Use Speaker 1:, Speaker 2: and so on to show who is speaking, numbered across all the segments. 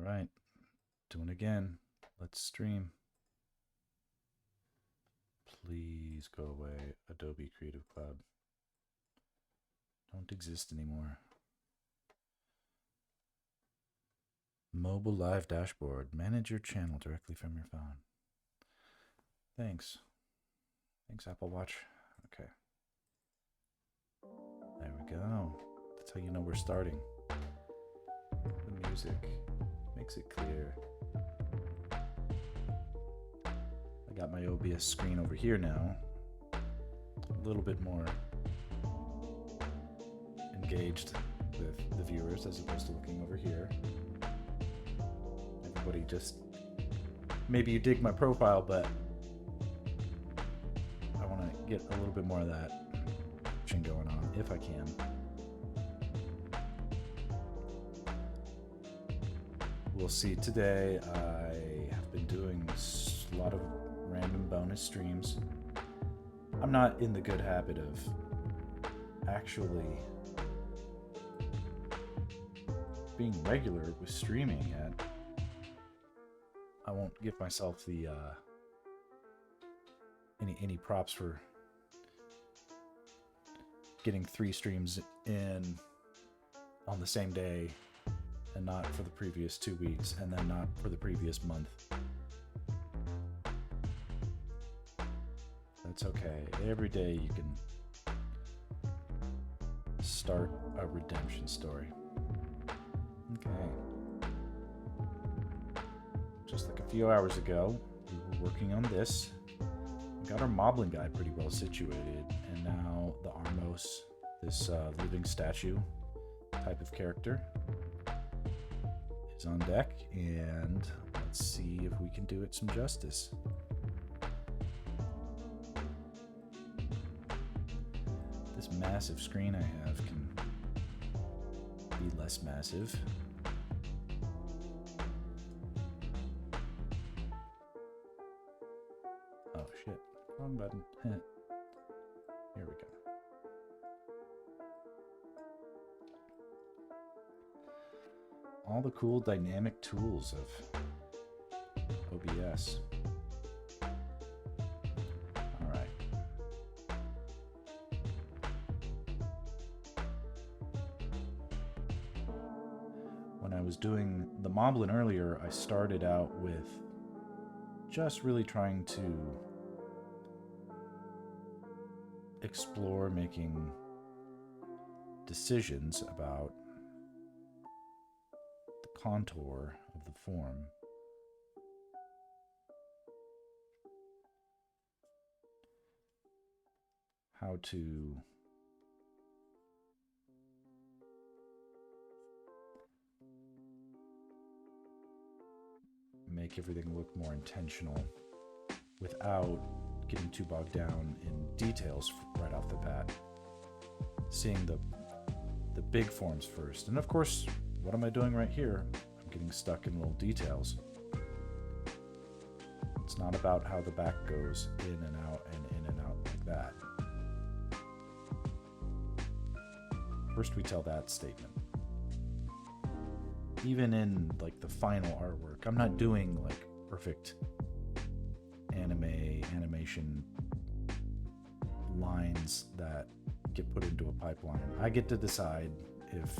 Speaker 1: right, doing it again. Let's stream. Please go away, Adobe Creative Cloud. Don't exist anymore. Mobile live dashboard. Manage your channel directly from your phone. Thanks. Thanks, Apple Watch. Okay. There we go. That's how you know we're starting. The music makes it clear. I got my OBS screen over here now. A little bit more engaged with the viewers as opposed to looking over here. Everybody just, maybe you dig my profile, but I want to get a little bit more of that action going on if I can. We'll see. Today I have been doing a lot of random bonus streams. I'm not in the good habit of actually being regular with streaming yet. I won't give myself the any props for getting 3 streams in on the same day and not for the previous 2 weeks and then not for the previous month. That's okay. Every day you can start a redemption story. Okay. Just like a few hours ago, we were working on this. We got our Moblin guy pretty well situated, and now the Armos, this living statue type of character, is on deck, and let's see if we can do it some justice. This massive screen I have can be less massive. Oh shit, wrong button. Here we go. All the cool dynamic tools of OBS. All right. When I was doing the Moblin earlier, I started out with just really trying to explore making decisions about the contour of the form. How to make everything look more intentional without getting too bogged down in details right off the bat. Seeing the big forms first. And of course, what am I doing right here? I'm getting stuck in little details. It's not about how the back goes in and out and in and out like that. First we tell that statement. Even in like the final artwork, I'm not doing like perfect animation lines that get put into a pipeline. I get to decide if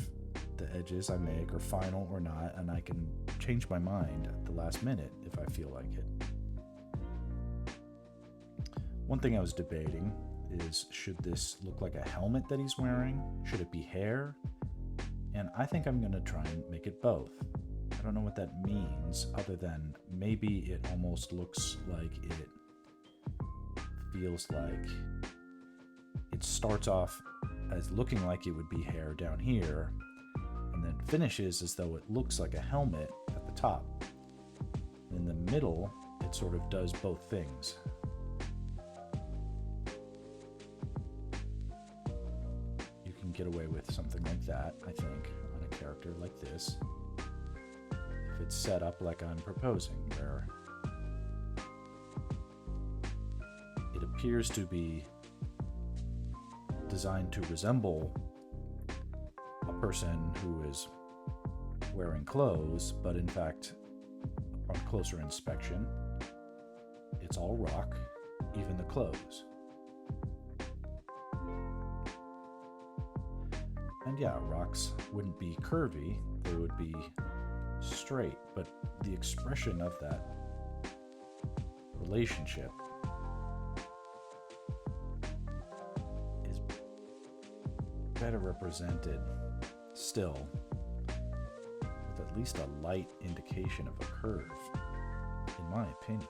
Speaker 1: the edges I make are final or not, and I can change my mind at the last minute if I feel like it. One thing I was debating is, should this look like a helmet that he's wearing? Should it be hair? And I think I'm going to try and make it both. I don't know what that means, other than maybe it almost looks like it feels like it starts off as looking like it would be hair down here, and then finishes as though it looks like a helmet at the top. In the middle, it sort of does both things. You can get away with something like that, I think, on a character like this. If it's set up like I'm proposing, where it appears to be designed to resemble a person who is wearing clothes, but in fact, on closer inspection, it's all rock, even the clothes. And yeah, rocks wouldn't be curvy, they would be straight, but the expression of that relationship is better represented still with at least a light indication of a curve, in my opinion.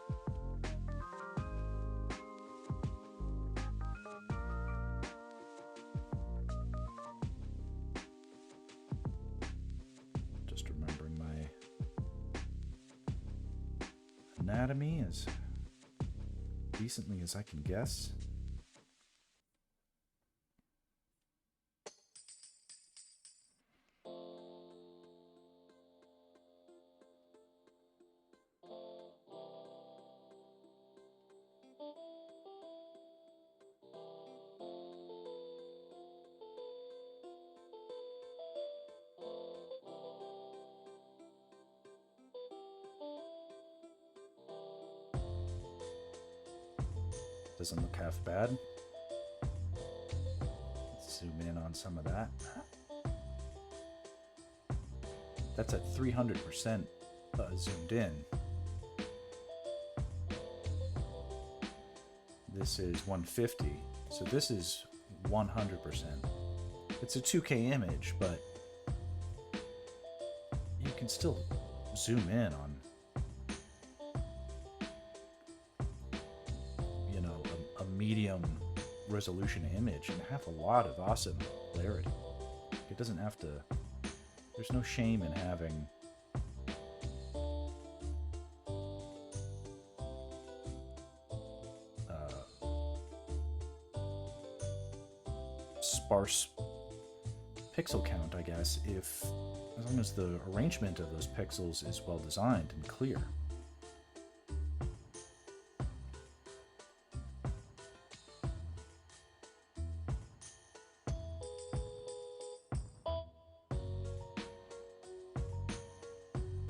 Speaker 1: Just remembering my anatomy as decently as I can guess. Doesn't look half bad. Let's zoom in on some of that. That's at 300% zoomed in. This is 150, so this is 100%. It's a 2K image, but you can still zoom in on, you know, a medium resolution image and have a lot of awesome clarity. It doesn't have to, there's no shame in having sparse pixel count, I guess, if as long as the arrangement of those pixels is well designed and clear.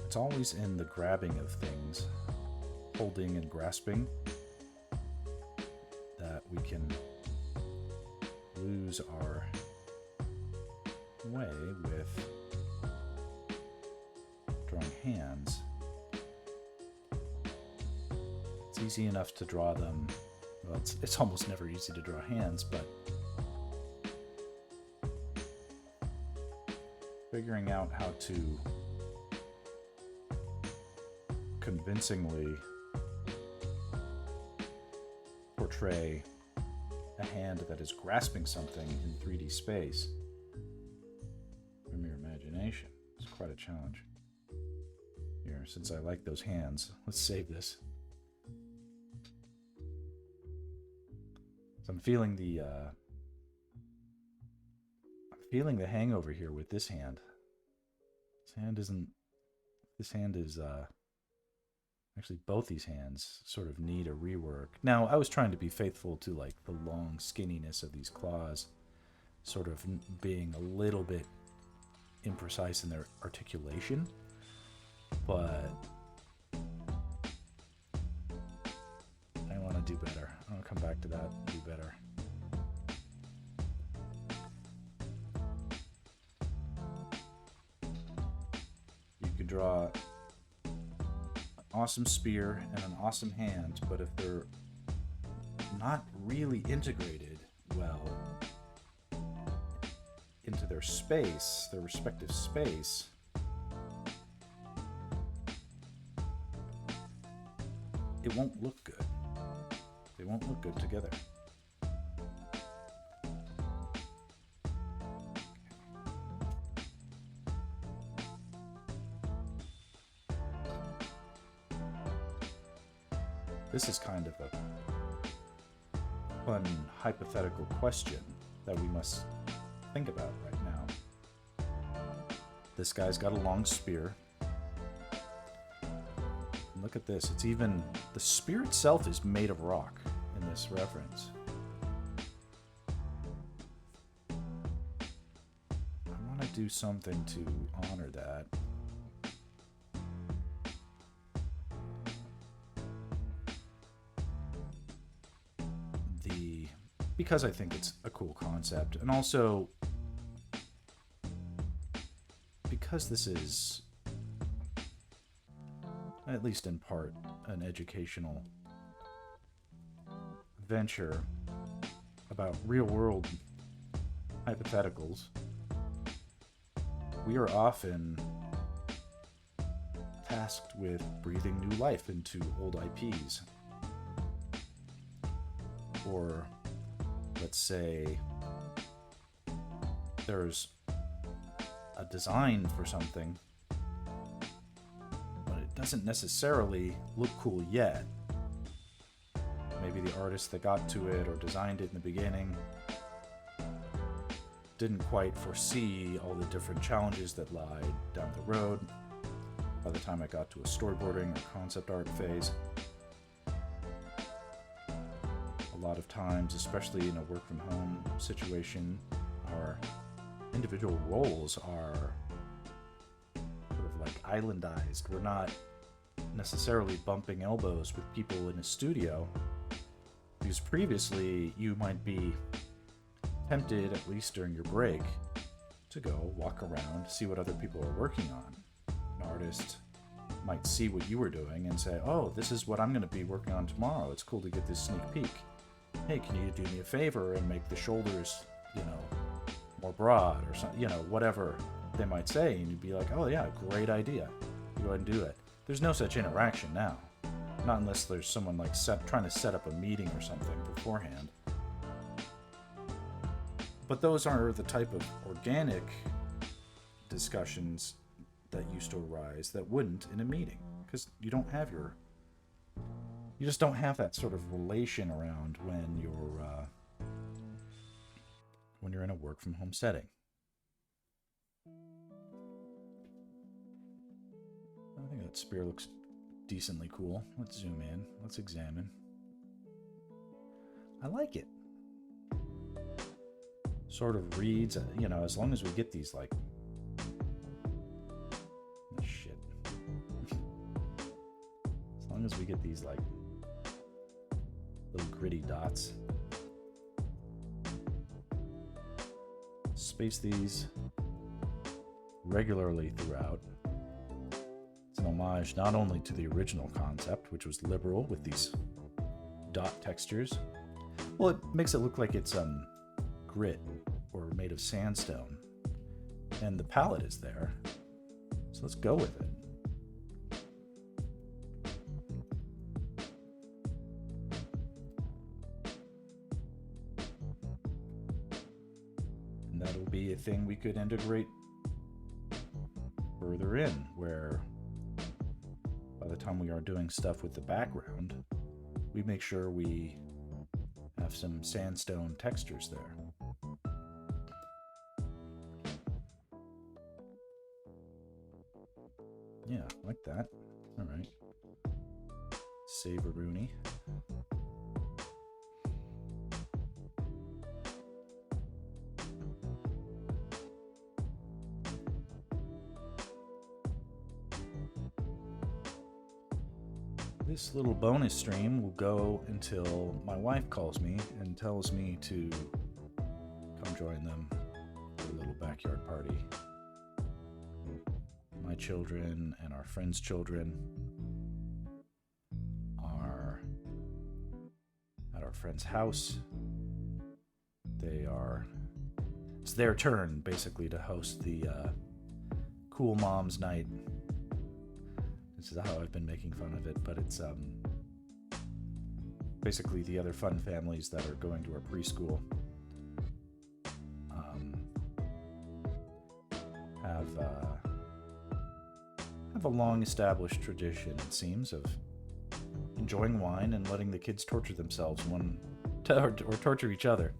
Speaker 1: It's always in the grabbing of things, holding and grasping, that we can lose our way with drawing hands. It's easy enough to draw them. Well, it's almost never easy to draw hands, but figuring out how to convincingly portray a hand that is grasping something in 3D space from your imagination is quite a challenge. Here, since I like those hands, let's save this. So I'm feeling the hangover here with this hand. This hand is actually, both these hands sort of need a rework. Now, I was trying to be faithful to like the long skinniness of these claws, sort of being a little bit imprecise in their articulation, but I want to do better. I want to come back to that and do better. You could draw awesome spear and an awesome hand, but if they're not really integrated well into their space, their respective space, it won't look good. They won't look good together. This is kind of a fun hypothetical question that we must think about right now. This guy's got a long spear. And look at this. It's even, the spear itself is made of rock in this reference. I want to do something to honor that. because I think it's a cool concept, and also because this is, at least in part, an educational venture about real-world hypotheticals. We are often tasked with breathing new life into old IPs. Or, let's say, there's a design for something, but it doesn't necessarily look cool yet. Maybe the artist that got to it or designed it in the beginning didn't quite foresee all the different challenges that lie down the road by the time I got to a storyboarding or concept art phase. A lot of times, especially in a work from home situation, our individual roles are sort of like islandized. We're not necessarily bumping elbows with people in a studio, because previously you might be tempted, at least during your break, to go walk around, see what other people are working on. An artist might see what you were doing and say, oh, this is what I'm going to be working on tomorrow. It's cool to get this sneak peek. Hey, can you do me a favor and make the shoulders, more broad or something, whatever they might say. And you'd be like, oh yeah, great idea. You go ahead and do it. There's no such interaction now. Not unless there's someone like trying to set up a meeting or something beforehand. But those are the type of organic discussions that used to arise that wouldn't in a meeting, because you just don't have that sort of relation around when you're in a work from home setting. I think that spear looks decently cool. Let's zoom in. Let's examine. I like it. Sort of reads, as long as we get these like... shit. As long as we get these like little gritty dots. Space these regularly throughout. It's an homage not only to the original concept, which was liberal with these dot textures. Well, it makes it look like it's grit or made of sandstone. And the palette is there. So let's go with it. And that'll be a thing we could integrate further in, where by the time we are doing stuff with the background, we make sure we have some sandstone textures there. Yeah, like that. All right. Save-a-rooney. This little bonus stream will go until my wife calls me and tells me to come join them for a little backyard party. My children and our friends' children are at our friend's house. It's their turn, basically, to host the Cool Moms Night. This is how I've been making fun of it, but it's basically the other fun families that are going to our preschool have a long-established tradition, it seems, of enjoying wine and letting the kids torture themselves or torture each other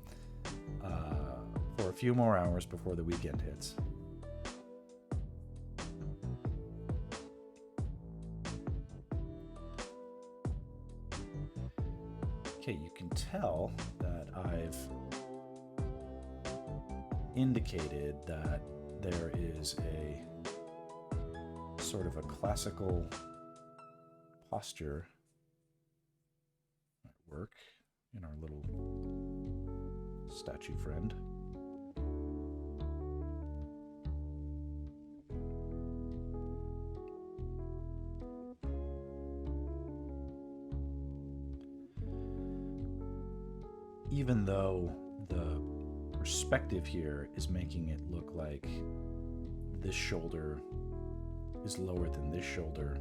Speaker 1: for a few more hours before the weekend hits. Okay, you can tell that I've indicated that there is a sort of a classical posture at work in our little statue friend. Even though the perspective here is making it look like this shoulder is lower than this shoulder,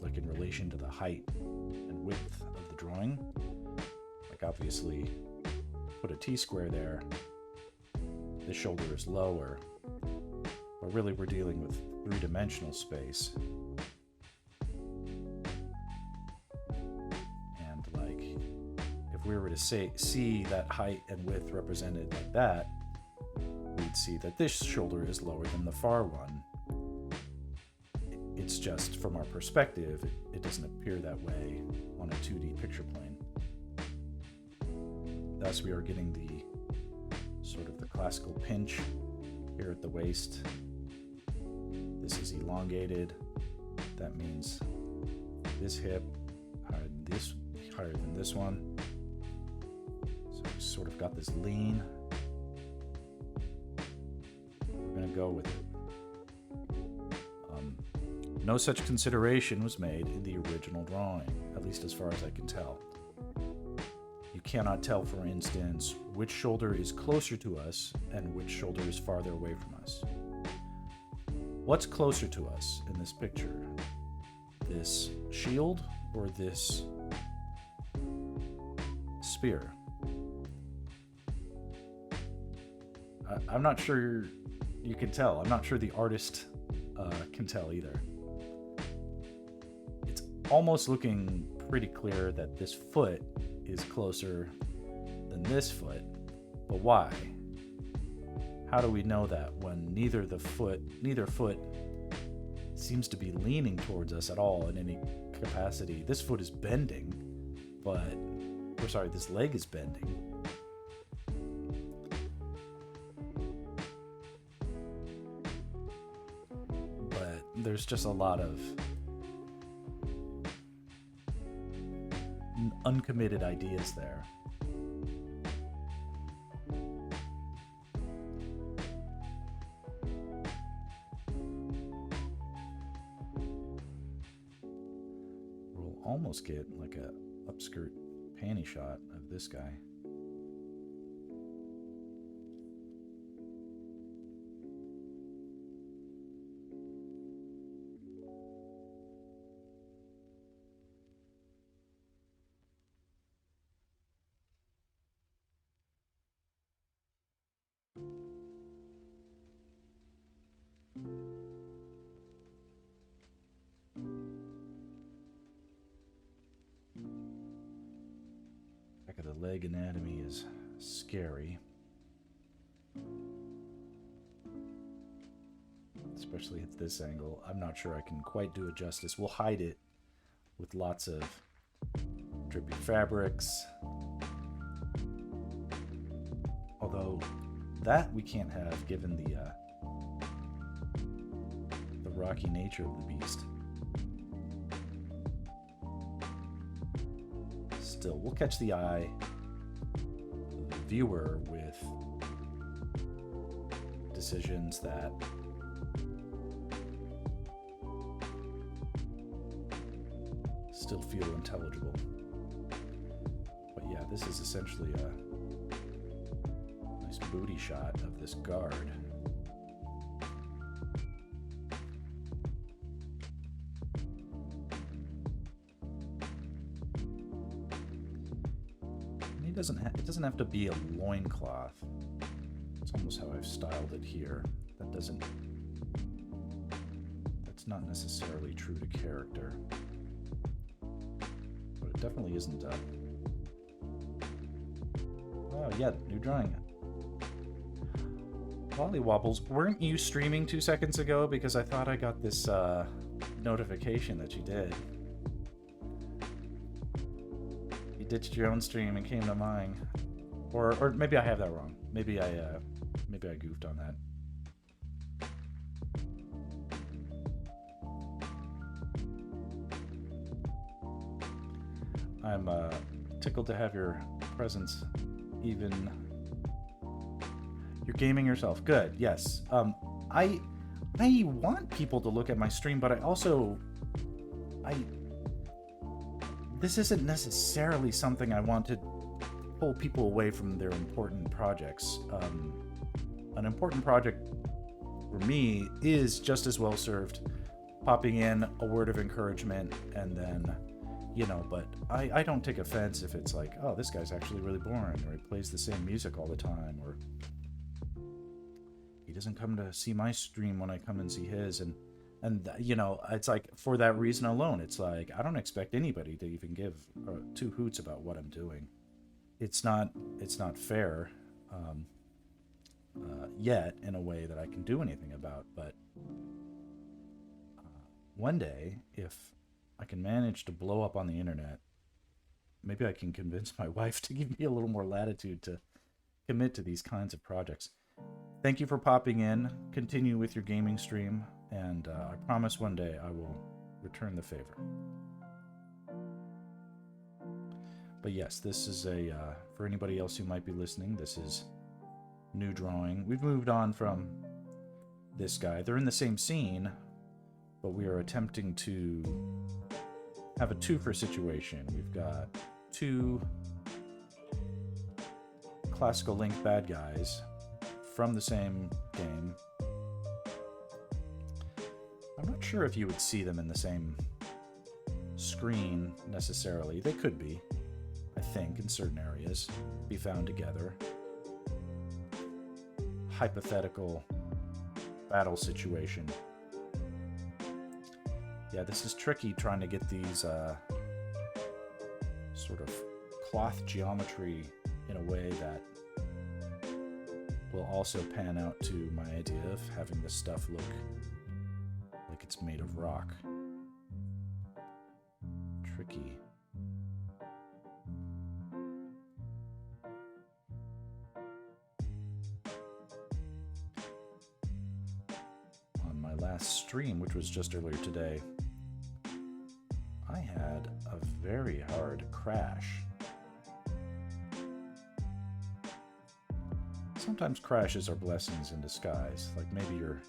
Speaker 1: like in relation to the height and width of the drawing. Like obviously put a T-square there, this shoulder is lower, but really we're dealing with three-dimensional space. And like, if we were to see that height and width represented like that, we'd see that this shoulder is lower than the far one. It's just from our perspective, it doesn't appear that way on a 2D picture plane. Thus, we are getting the sort of the classical pinch here at the waist. This is elongated. That means this hip higher than this one. So we sort of got this lean. We're gonna go with it. No such consideration was made in the original drawing, at least as far as I can tell. You cannot tell, for instance, which shoulder is closer to us and which shoulder is farther away from us. What's closer to us in this picture? This shield or this spear? I'm not sure you can tell. I'm not sure the artist can tell either. It's almost looking pretty clear that this foot is closer than this foot, but why? How do we know that when neither foot seems to be leaning towards us at all in any capacity? This foot is bending, this leg is bending. But there's just a lot of uncommitted ideas there. We'll almost get like a upskirt panty shot of this guy. Back of the leg anatomy is scary, especially at this angle. I'm not sure I can quite do it justice. We'll hide it with lots of drippy fabrics, although that we can't have given the rocky nature of the beast. Still, we'll catch the eye of the viewer with decisions that still feel intelligible. But yeah, this is essentially a nice booty shot of this guard. It doesn't have to be a loincloth. It's almost how I've styled it here. That's not necessarily true to character. But it definitely isn't oh yeah, new drawing. Lollywobbles, weren't you streaming 2 seconds ago? Because I thought I got this notification that you did. Ditched your own stream and came to mine, or maybe I have that wrong. Maybe I goofed on that. I'm tickled to have your presence even gaming yourself. Good. Yes. I want people to look at my stream, but I this isn't necessarily something I want to pull people away from their important projects. An important project for me is just as well served popping in a word of encouragement, and then, but I don't take offense if it's like, oh, this guy's actually really boring, or he plays the same music all the time, or he doesn't come to see my stream when I come and see his, and it's like, for that reason alone, it's like, I don't expect anybody to even give two hoots about what I'm doing. It's not fair yet, in a way that I can do anything about, but one day, if I can manage to blow up on the internet, maybe I can convince my wife to give me a little more latitude to commit to these kinds of projects. Thank you for popping in. Continue with your gaming stream, and I promise one day I will return the favor. But yes, this is for anybody else who might be listening, this is new drawing. We've moved on from this guy. They're in the same scene, but we are attempting to have a twofer situation. We've got two classical Link bad guys from the same game. I'm not sure if you would see them in the same screen necessarily. They could be, I think, in certain areas, be found together. Hypothetical battle situation. Yeah, this is tricky, trying to get these sort of cloth geometry in a way that will also pan out to my idea of having this stuff look like it's made of rock. Tricky. On my last stream, which was just earlier today, I had a very hard crash. Sometimes crashes are blessings in disguise. Like, maybe you're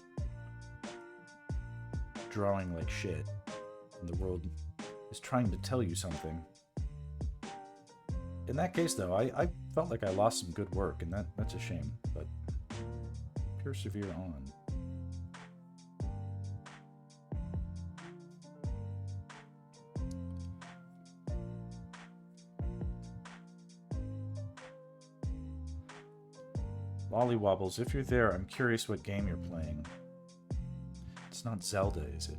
Speaker 1: drawing like shit and the world is trying to tell you something. In that case, though, I felt like I lost some good work, and that's a shame, but persevere on. Lollywobbles, if you're there, I'm curious what game you're playing. It's not Zelda, is it?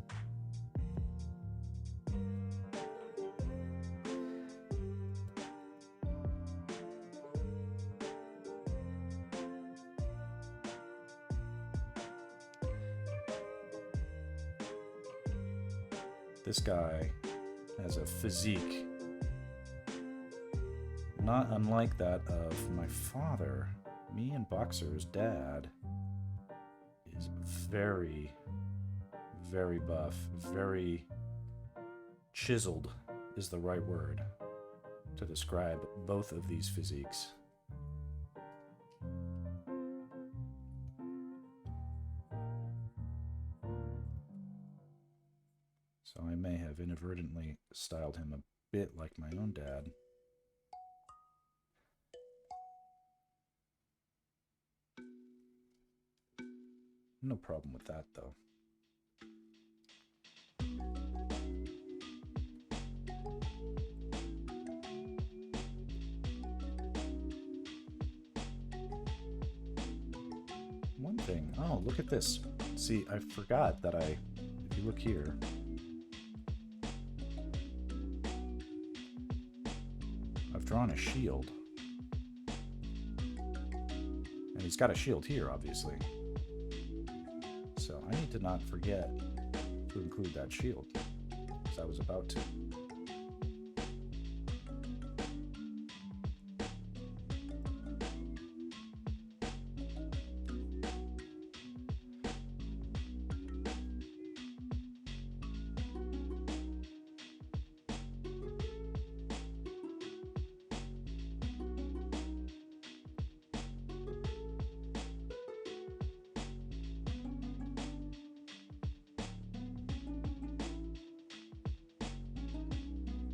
Speaker 1: This guy has a physique not unlike that of my father. Me and Boxer's dad is very, very buff, very chiseled is the right word to describe both of these physiques. So I may have inadvertently styled him a bit like my own dad. No problem with that, though. One thing. Oh, look at this. See, I forgot that if you look here, I've drawn a shield. And he's got a shield here, obviously. So I need to not forget to include that shield, because I was about to.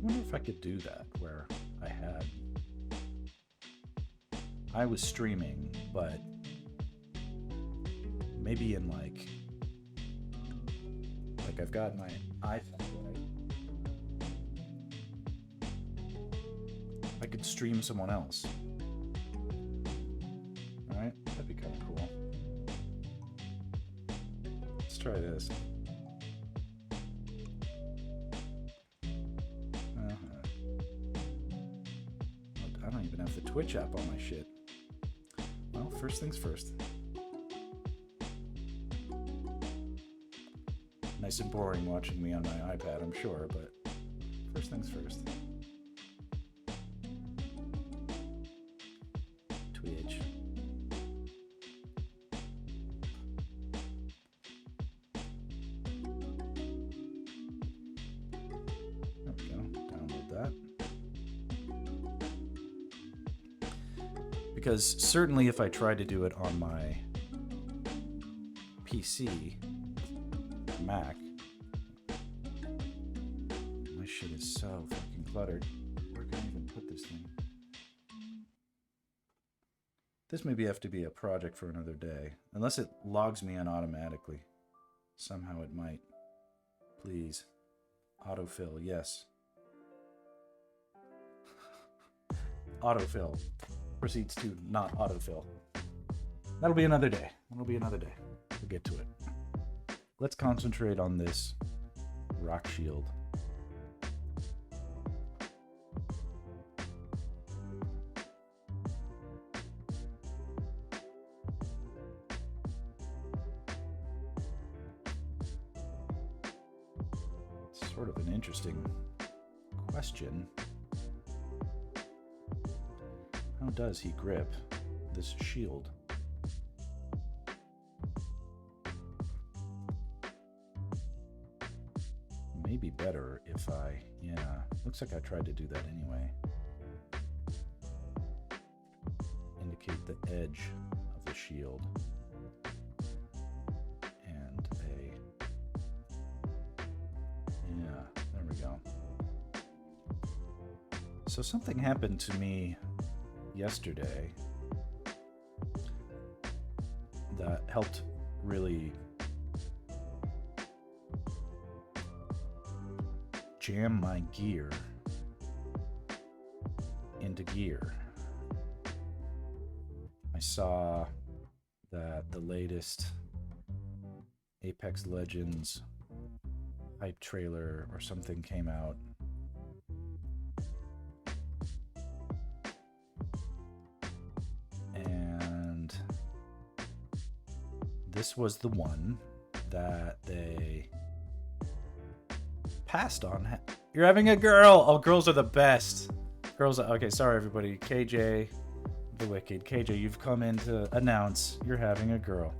Speaker 1: wonder if I could do that where I was streaming, but maybe in like I've got my iPhone, right? I could stream someone else. All right, that'd be kind of cool. Let's try this. I don't even have the Twitch app on my shit. Well, first things first. Nice and boring watching me on my iPad, I'm sure, but first things first. Twitch. There we go. Download that. Because certainly if I try to do it on my PC, Mac, my shit is so fucking cluttered. Where can I even put this thing? This maybe have to be a project for another day. Unless it logs me in automatically. Somehow it might. Please. Autofill, yes. Autofill proceeds to not autofill. That'll be another day. That'll be another day. We'll get to it. Let's concentrate on this rock shield. It's sort of an interesting question. How does he grip this shield? Maybe better if looks like I tried to do that anyway. Indicate the edge of the shield. And there we go. So something happened to me yesterday that helped really jam my gear into gear. I saw that the latest Apex Legends hype trailer or something came out. And this was the one that they passed on. You're having a girl. Oh, girls are the best. Girls are, okay, sorry everybody. KJ the Wicked. KJ, you've come in to announce you're having a girl.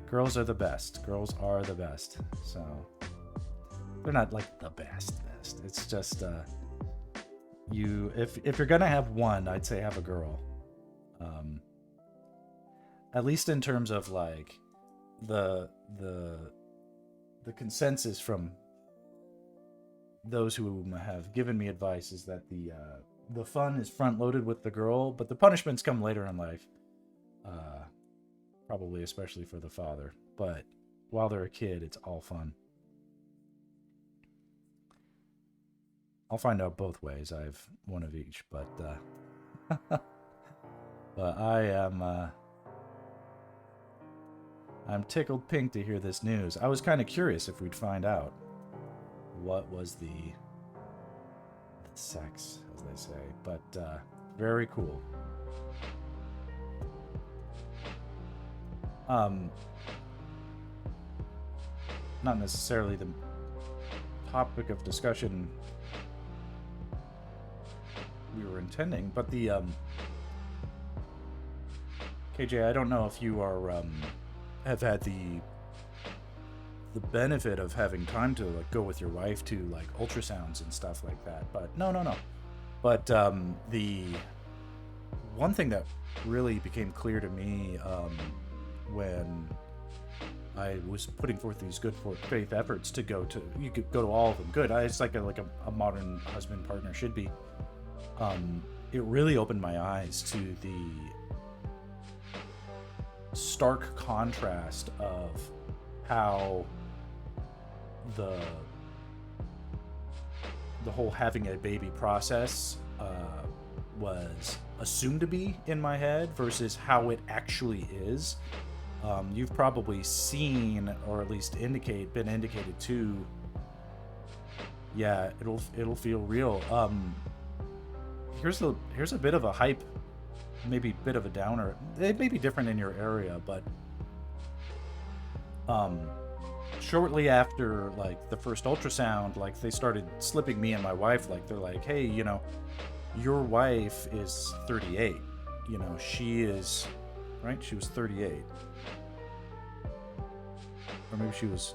Speaker 1: Girls are the best. Girls are the best. So they're not like the best. It's just if you're gonna have one, I'd say have a girl. At least in terms of like the consensus from those who have given me advice is that the fun is front loaded with the girl, but the punishments come later in life. Probably especially for the father. But while they're a kid, it's all fun. I'll find out both ways. I have one of each, but but I'm tickled pink to hear this news. I was kind of curious if we'd find out what was the sex, as they say, but very cool. Not necessarily the topic of discussion we were intending, but the KJ, I don't know if you are have had the benefit of having time to like go with your wife to like ultrasounds and stuff like that, but no. But the one thing that really became clear to me when I was putting forth these good faith efforts to go to, you could go to all of them. Good. It's like a modern husband partner should be. It really opened my eyes to the stark contrast of how the whole having a baby process was assumed to be in my head versus how it actually is. You've probably seen, or at least been indicated to. Yeah, it'll feel real. Here's a bit of a hype, maybe a bit of a downer. It may be different in your area, but shortly after like the first ultrasound, like they started slipping me and my wife, like they're like, hey, you know, your wife is 38. You know, she is, right? She was 38. Or maybe she was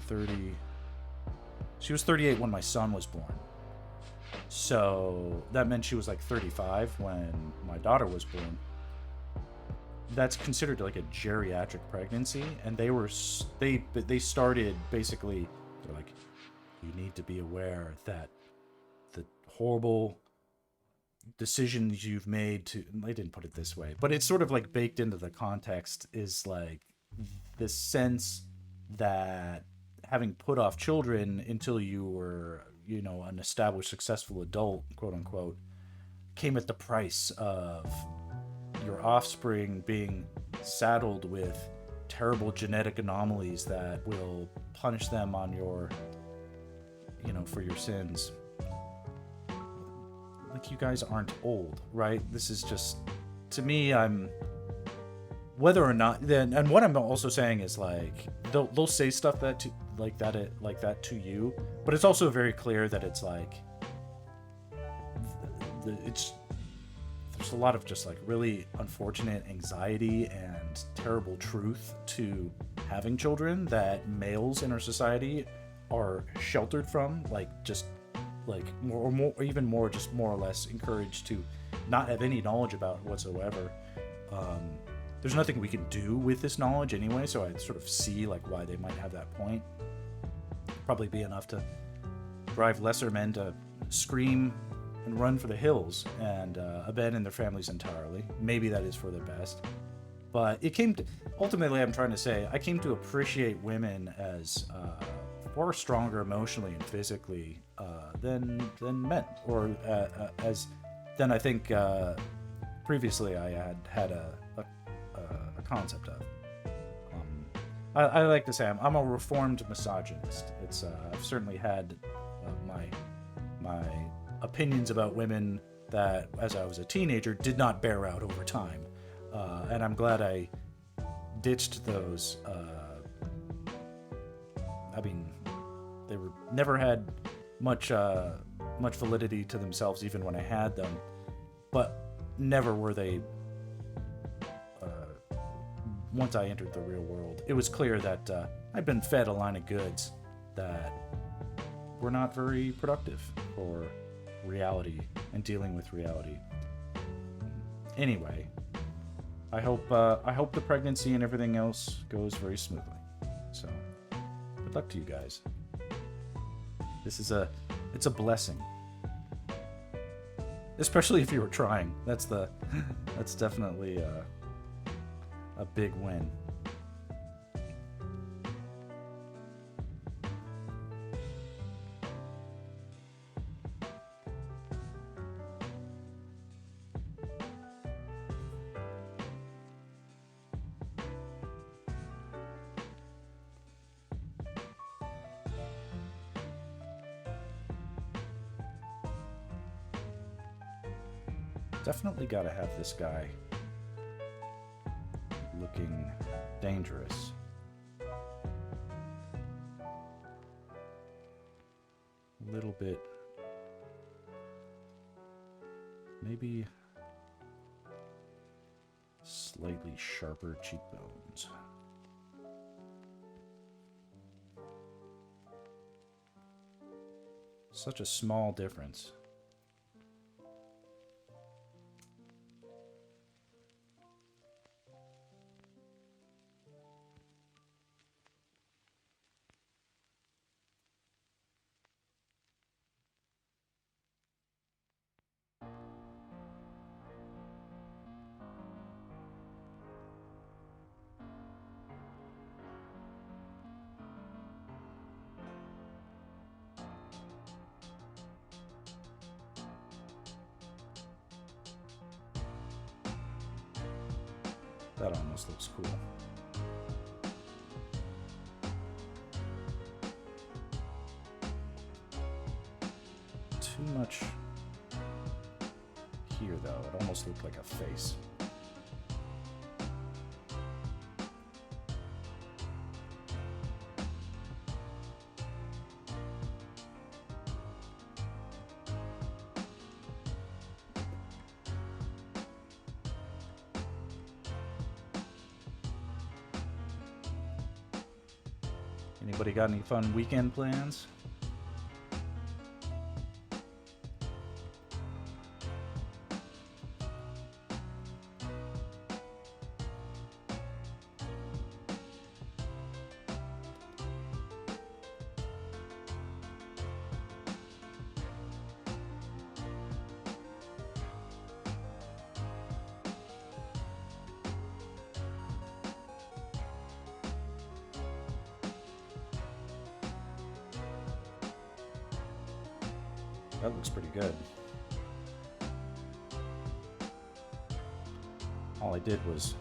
Speaker 1: 30. She was 38 when my son was born. So that meant she was like 35 when my daughter was born. That's considered like a geriatric pregnancy, and they started basically, they're like, you need to be aware that the horrible decisions you've made to, they didn't put it this way, but it's sort of like baked into the context, is like this sense that having put off children until you were, you know, an established successful adult, quote unquote, came at the price of your offspring being saddled with terrible genetic anomalies that will punish them on your, you know, for your sins. Like, you guys aren't old, right? This is just, to me, I'm, whether or not, then, and what I'm also saying is like, they'll say stuff that to, like that to you, but it's also very clear that it's like, there's a lot of just like really unfortunate anxiety and terrible truth to having children that males in our society are sheltered from, like just like more or even more, just more or less encouraged to not have any knowledge about whatsoever. There's nothing we can do with this knowledge anyway, so I sort of see like why they might have that point. Probably be enough to drive lesser men to scream and run for the hills and abandon their families entirely. Maybe that is for the best. But it came to, ultimately, I'm trying to say, I came to appreciate women as far stronger emotionally and physically than men, or than I think previously I had a concept of. I like to say I'm a reformed misogynist. It's I've certainly had my opinions about women that, as I was a teenager, did not bear out over time, and I'm glad I ditched those. I mean, they were never had much validity to themselves, even when I had them, but never were they. Once I entered the real world, it was clear that I'd been fed a line of goods that were not very productive for reality and dealing with reality. Anyway, I hope the pregnancy and everything else goes very smoothly. So, good luck to you guys. It's a blessing, especially if you were trying. That's definitely a big win. Definitely gotta have this guy looking dangerous. A little bit, maybe slightly sharper cheekbones. Such a small difference. That almost looks cool. Too much here, though. It almost looked like a face. Anybody got any fun weekend plans? That looks pretty good. All I did was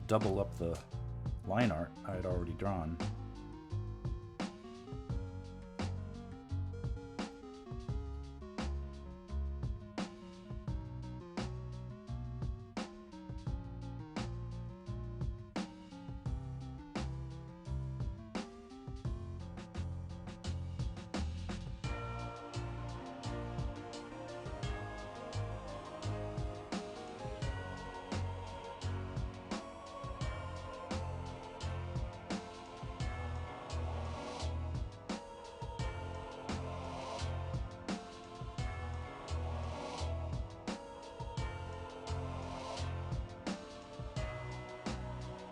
Speaker 1: double up the line art I had already drawn.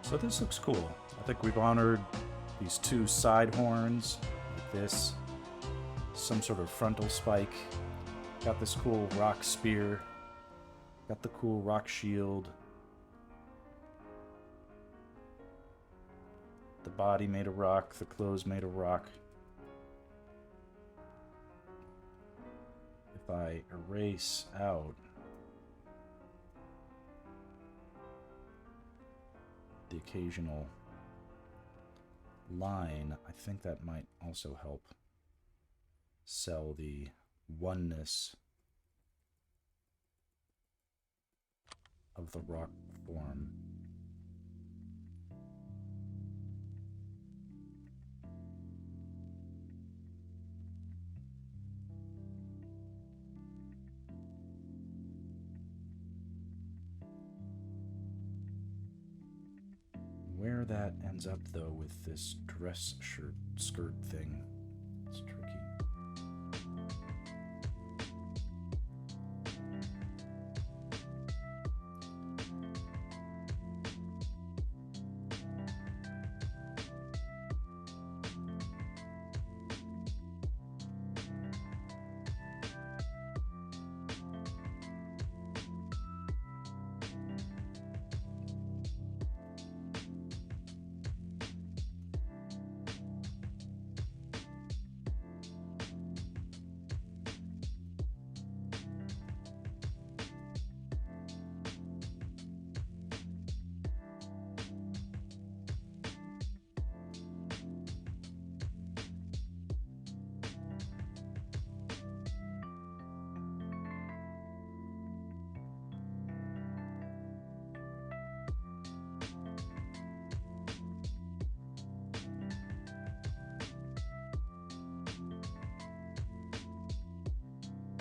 Speaker 1: So this looks cool. I think we've honored these two side horns like this, some sort of frontal spike. Got this cool rock spear. Got the cool rock shield. The body made of rock, the clothes made of rock. If I erase out the occasional line, I think that might also help sell the oneness of the rock form. Where that ends up, though, with this dress skirt thing, it's tricky.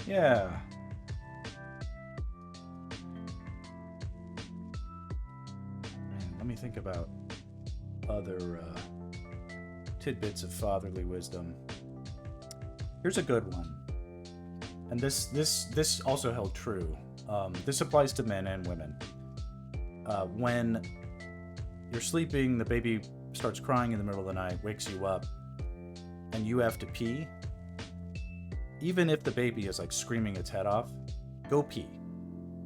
Speaker 1: Yeah. Man, let me think about other tidbits of fatherly wisdom. Here's a good one. And this also held true. This applies to men and women. When you're sleeping, the baby starts crying in the middle of the night, wakes you up, and you have to pee. Even if the baby is like screaming its head off, go pee.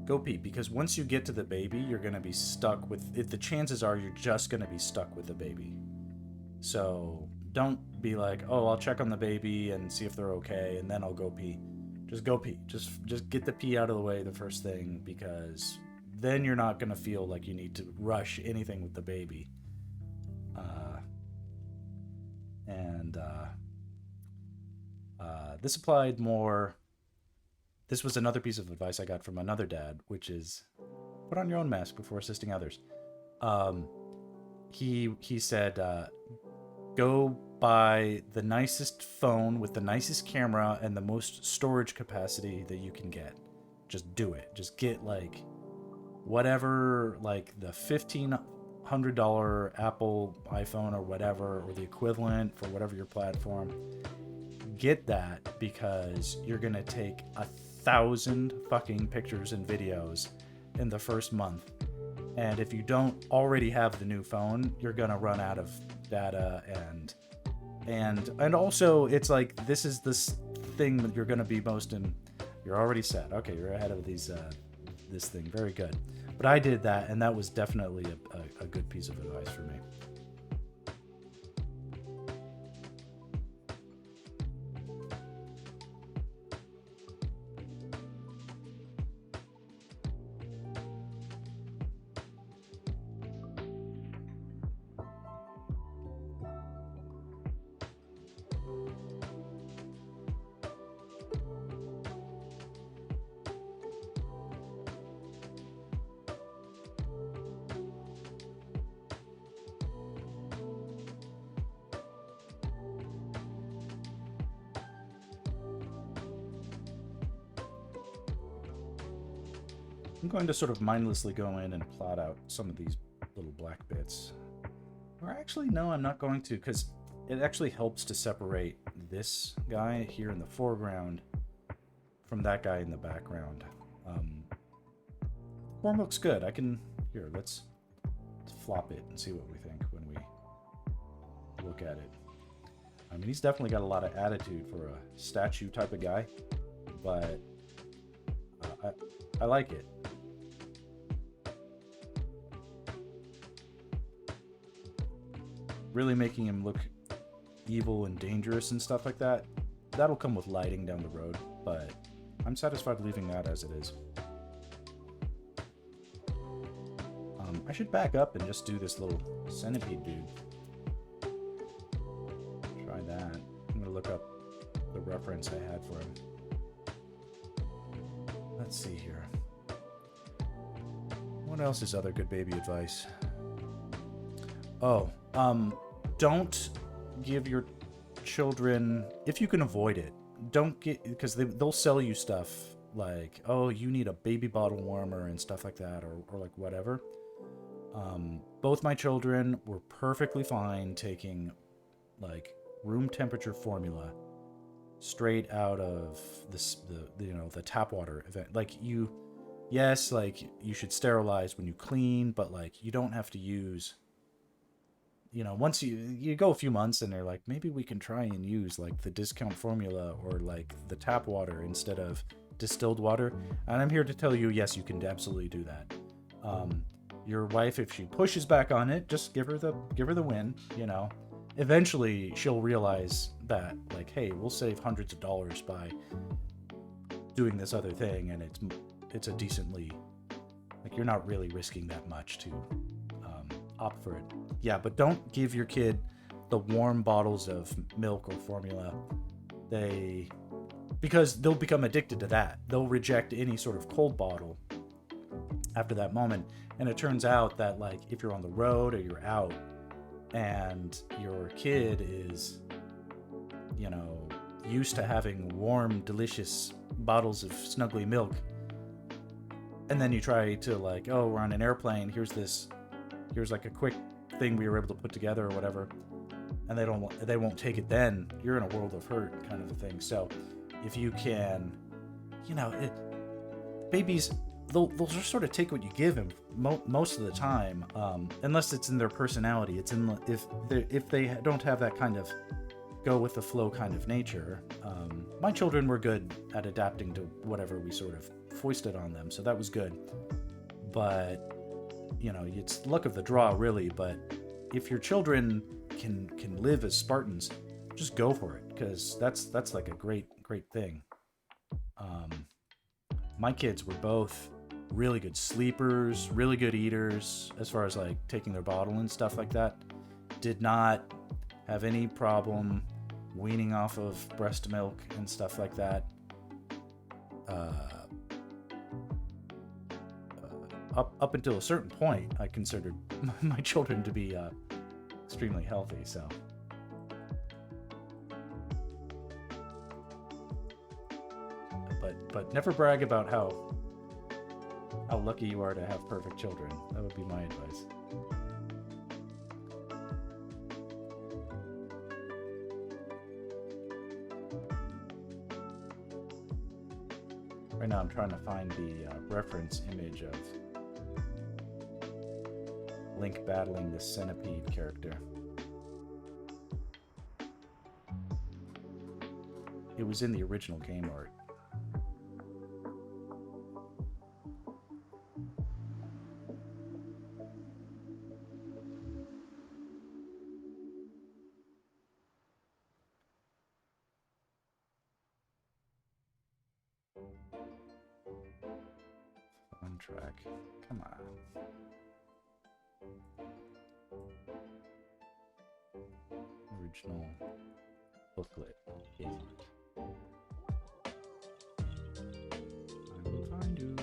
Speaker 1: Go pee, because once you get to the baby, you're going to be stuck with it. The chances are you're just going to be stuck with the baby. So don't be like, oh, I'll check on the baby and see if they're okay, and then I'll go pee. Just go pee. Just get the pee out of the way the first thing, because then you're not going to feel like you need to rush anything with the baby. This applied more. This was another piece of advice I got from another dad, which is put on your own mask before assisting others. He said, go buy the nicest phone with the nicest camera and the most storage capacity that you can get. Just do it. Just get like whatever, like the $1,500 Apple iPhone or whatever, or the equivalent for whatever your platform. Get that, because you're gonna take 1,000 fucking pictures and videos in the first month, and if you don't already have the new phone, you're gonna run out of data, and also it's like this is this thing that you're gonna be most in. You're already set. Okay, you're ahead of these this thing. Very good. But I did that, and that was definitely a good piece of advice for me. I'm going to sort of mindlessly go in and plot out some of these little black bits. Or actually, no, I'm not going to, because it actually helps to separate this guy here in the foreground from that guy in the background. Form looks good. I can... Here, let's flop it and see what we think when we look at it. I mean, he's definitely got a lot of attitude for a statue type of guy, but I like it. Really making him look evil and dangerous and stuff like that. That'll come with lighting down the road, but I'm satisfied leaving that as it is. I should back up and just do this little centipede dude. Try that. I'm gonna look up the reference I had for him. Let's see here. What else is other good baby advice? Oh, don't give your children, if you can avoid it, don't get, because they'll sell you stuff like, oh, you need a baby bottle warmer and stuff like that, or like whatever. Both my children were perfectly fine taking like room temperature formula straight out of the tap water event. Like yes, like you should sterilize when you clean, but like you don't have to use, once you go a few months and they're like, maybe we can try and use like the discount formula or like the tap water instead of distilled water. And I'm here to tell you, yes, you can absolutely do that. Your wife, if she pushes back on it, just give her the win, Eventually she'll realize that, like, hey, we'll save hundreds of dollars by doing this other thing, and it's a decently, like, you're not really risking that much to opt for it. Yeah, but don't give your kid the warm bottles of milk or formula. Because they'll become addicted to that. They'll reject any sort of cold bottle after that moment. And it turns out that, like, if you're on the road or you're out and your kid is, used to having warm, delicious bottles of snuggly milk, and then you try to, like, oh, we're on an airplane, here's like a quick thing we were able to put together or whatever, and they won't take it, then you're in a world of hurt kind of a thing. So if you can, babies, they'll just sort of take what you give them most of the time, unless it's in their personality. It's if they don't have that kind of go with the flow kind of nature. My children were good at adapting to whatever we sort of foisted on them, so that was good. But it's luck of the draw, really. But if your children can live as Spartans, just go for it, because that's like a great thing. My kids were both really good sleepers, really good eaters, as far as like taking their bottle and stuff like that. Did not have any problem weaning off of breast milk and stuff like that. Up until a certain point, I considered my children to be extremely healthy. So, but never brag about how lucky you are to have perfect children. That would be my advice. Right now, I'm trying to find the reference image of Link battling the centipede character. It was in the original game art. Fun track. Come on. Original booklet. I will find you.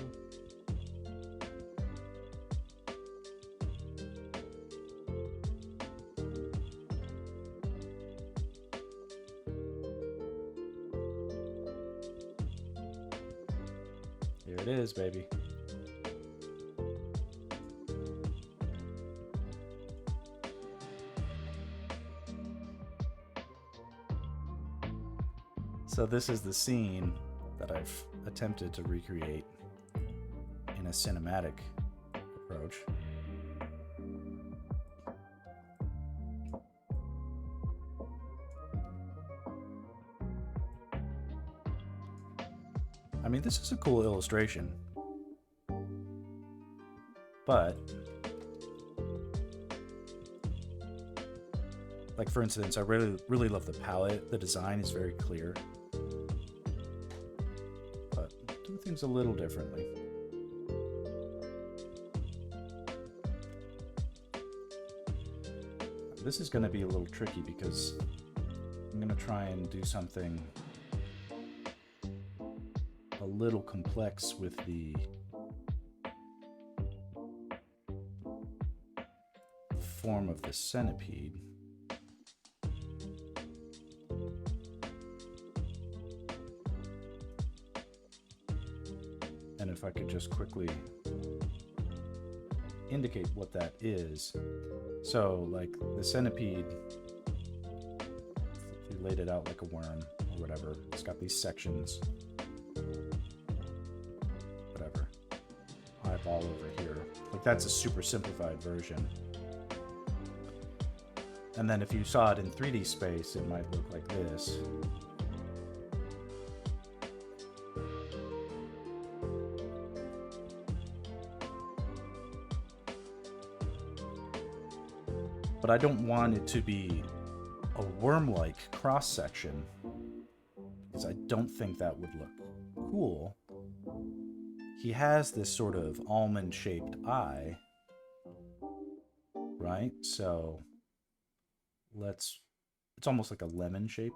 Speaker 1: Here it is, baby. So this is the scene that I've attempted to recreate in a cinematic approach. I mean, this is a cool illustration, but like, for instance, I really love the palette. The design is very clear, but do things a little differently. This is going to be a little tricky because I'm going to try and do something a little complex with the form of the centipede. And if I could just quickly indicate what that is. So, like, the centipede, if you laid it out like a worm or whatever, it's got these sections. Whatever. Eyeball over here. Like, that's a super simplified version. And then if you saw it in 3D space, it might look like this. But I don't want it to be a worm-like cross-section, because I don't think that would look cool. He has this sort of almond-shaped eye, right? So it's almost like a lemon shape.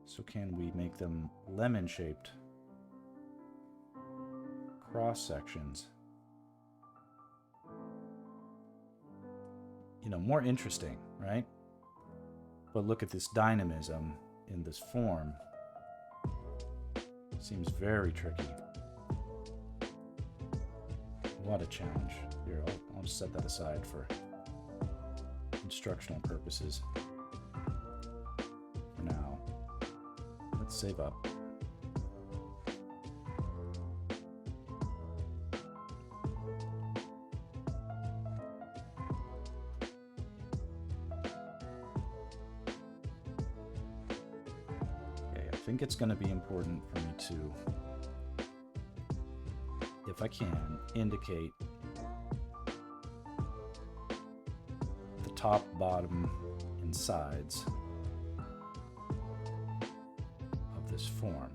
Speaker 1: So can we make them lemon-shaped cross sections? You know, more interesting, right? But look at this dynamism in this form. Seems very tricky. What a challenge. Here, I'll just set that aside for instructional purposes. For now, let's save up. I think it's going to be important for me to, if I can, indicate the top, bottom, and sides this form.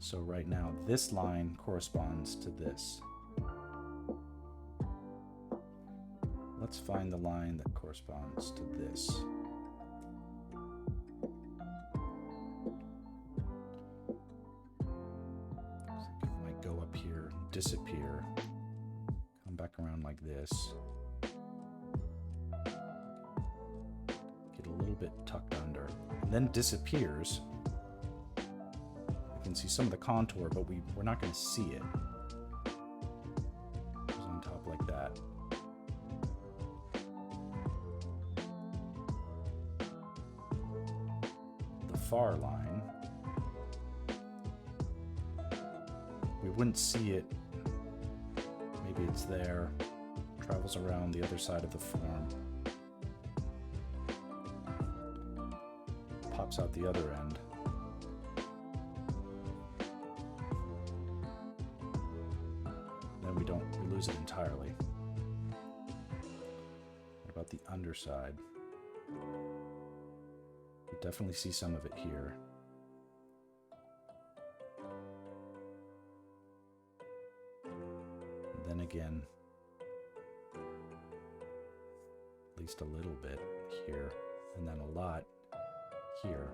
Speaker 1: So right now, this line corresponds to this. Let's find the line that corresponds to this. Looks like it might go up here, disappear, come back around like this. Get a little bit tucked under, and then disappears. You can see some of the contour, but we're not going to see it. Goes on top like that. The far line, we wouldn't see it. Maybe it's there. Travels around the other side of the form. Pops out the other end. We lose it entirely. What about the underside? You definitely see some of it here. And then again, at least a little bit here, and then a lot here.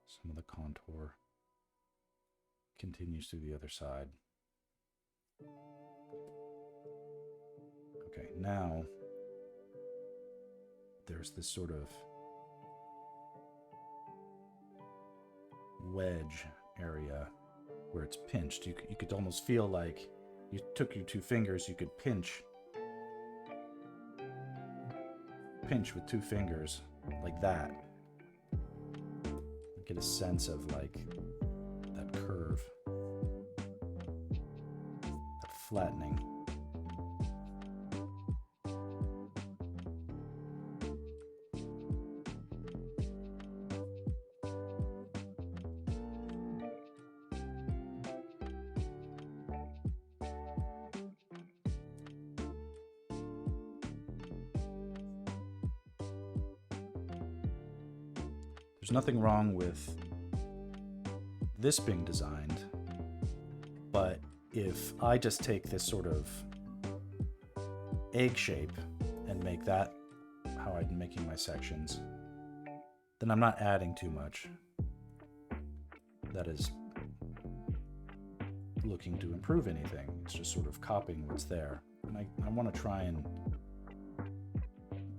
Speaker 1: Some of the contour continues through the other side. Okay, now there's this sort of wedge area where it's pinched. You could almost feel like you took your two fingers, you could pinch with two fingers like that. Get a sense of like that curve, that flattening. There's nothing wrong with this being designed, but if I just take this sort of egg shape and make that how I'm making my sections, then I'm not adding too much. That is looking to improve anything. It's just sort of copying what's there. And I want to try and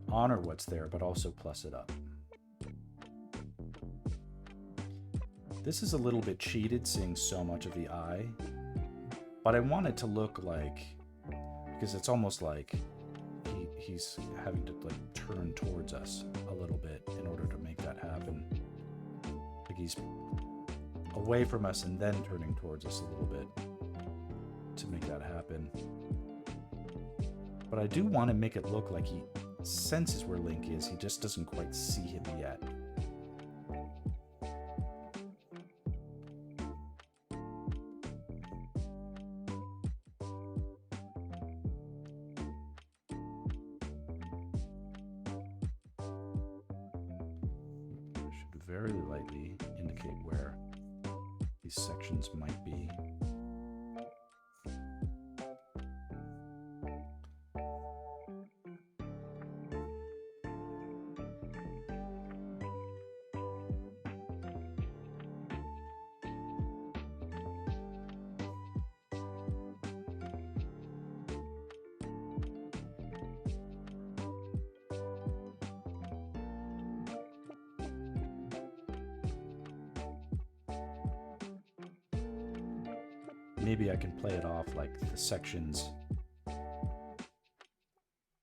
Speaker 1: honor what's there, but also plus it up. This is a little bit cheated, seeing so much of the eye, but I want it to look like, because it's almost like he's having to like turn towards us a little bit in order to make that happen. Like he's away from us and then turning towards us a little bit to make that happen. But I do want to make it look like he senses where Link is, he just doesn't quite see him yet. Very lightly indicate where these sections might be. Maybe I can play it off like the sections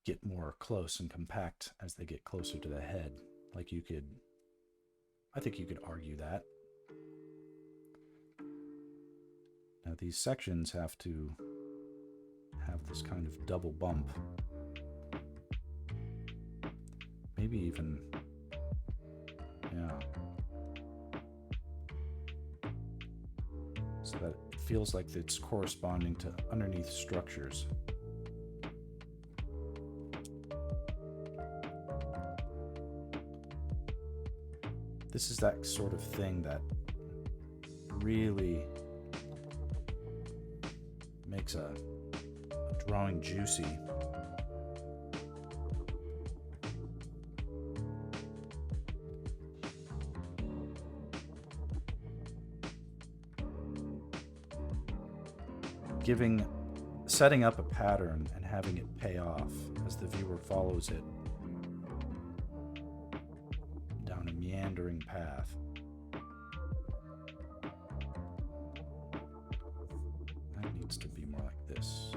Speaker 1: get more close and compact as they get closer to the head. Like I think you could argue that. Now these sections have to have this kind of double bump. Maybe even, yeah. So that it feels like it's corresponding to underneath structures. This is that sort of thing that really makes a drawing juicy. Setting up a pattern and having it pay off as the viewer follows it down a meandering path. That needs to be more like this.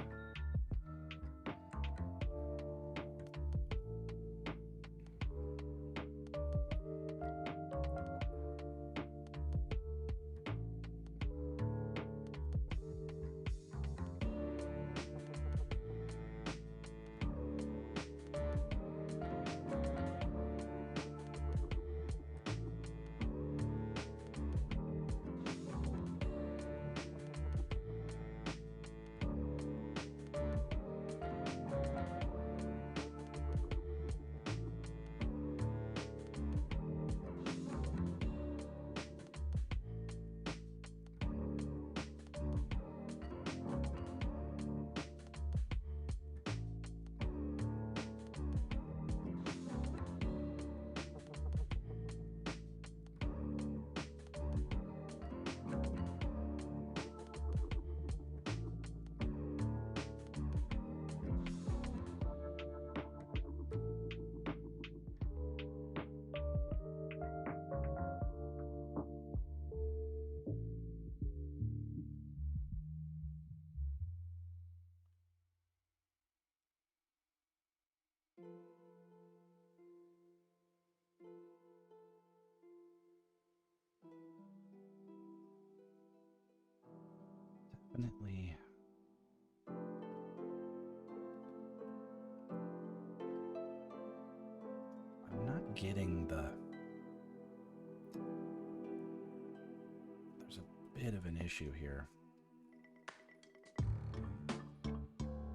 Speaker 1: Definitely. I'm not getting the... There's a bit of an issue here.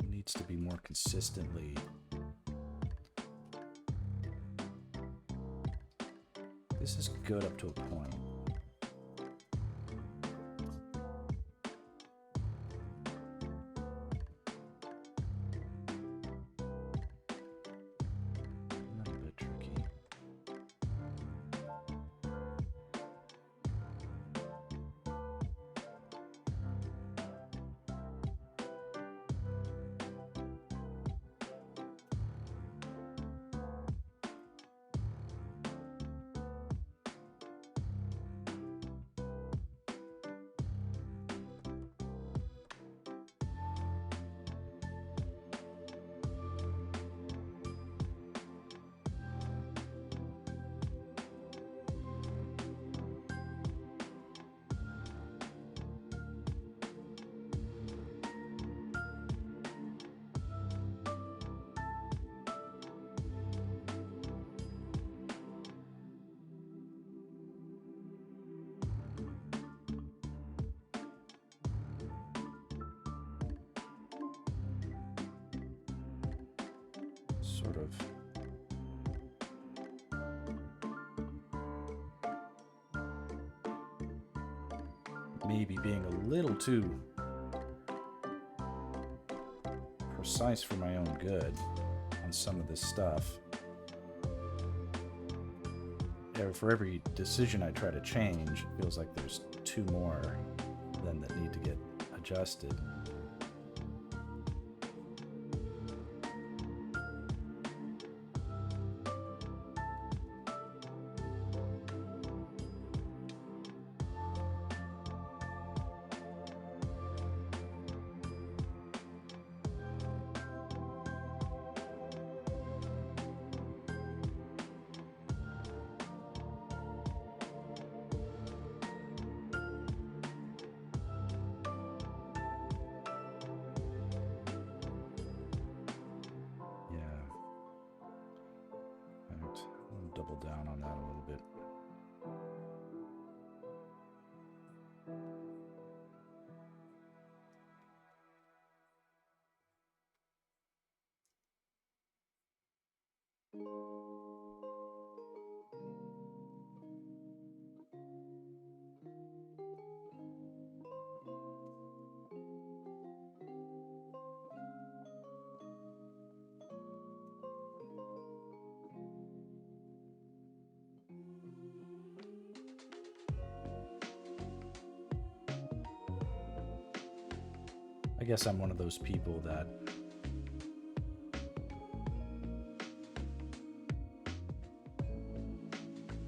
Speaker 1: It needs to be more consistently... This is good up to a point. Sort of maybe being a little too precise for my own good on some of this stuff. For every decision I try to change, it feels like there's two more then that need to get adjusted. Double down on that a little bit. I guess I'm one of those people that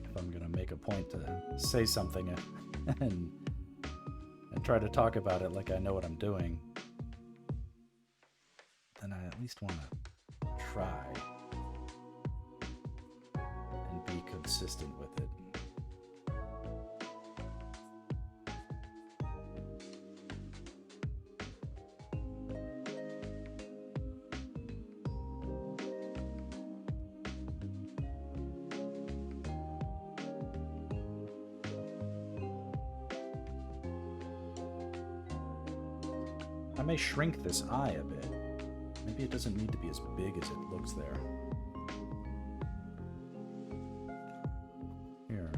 Speaker 1: if I'm gonna make a point to say something and try to talk about it like I know what I'm doing, then I at least want to try and be consistent with it. I may shrink this eye a bit. Maybe it doesn't need to be as big as it looks there. Here.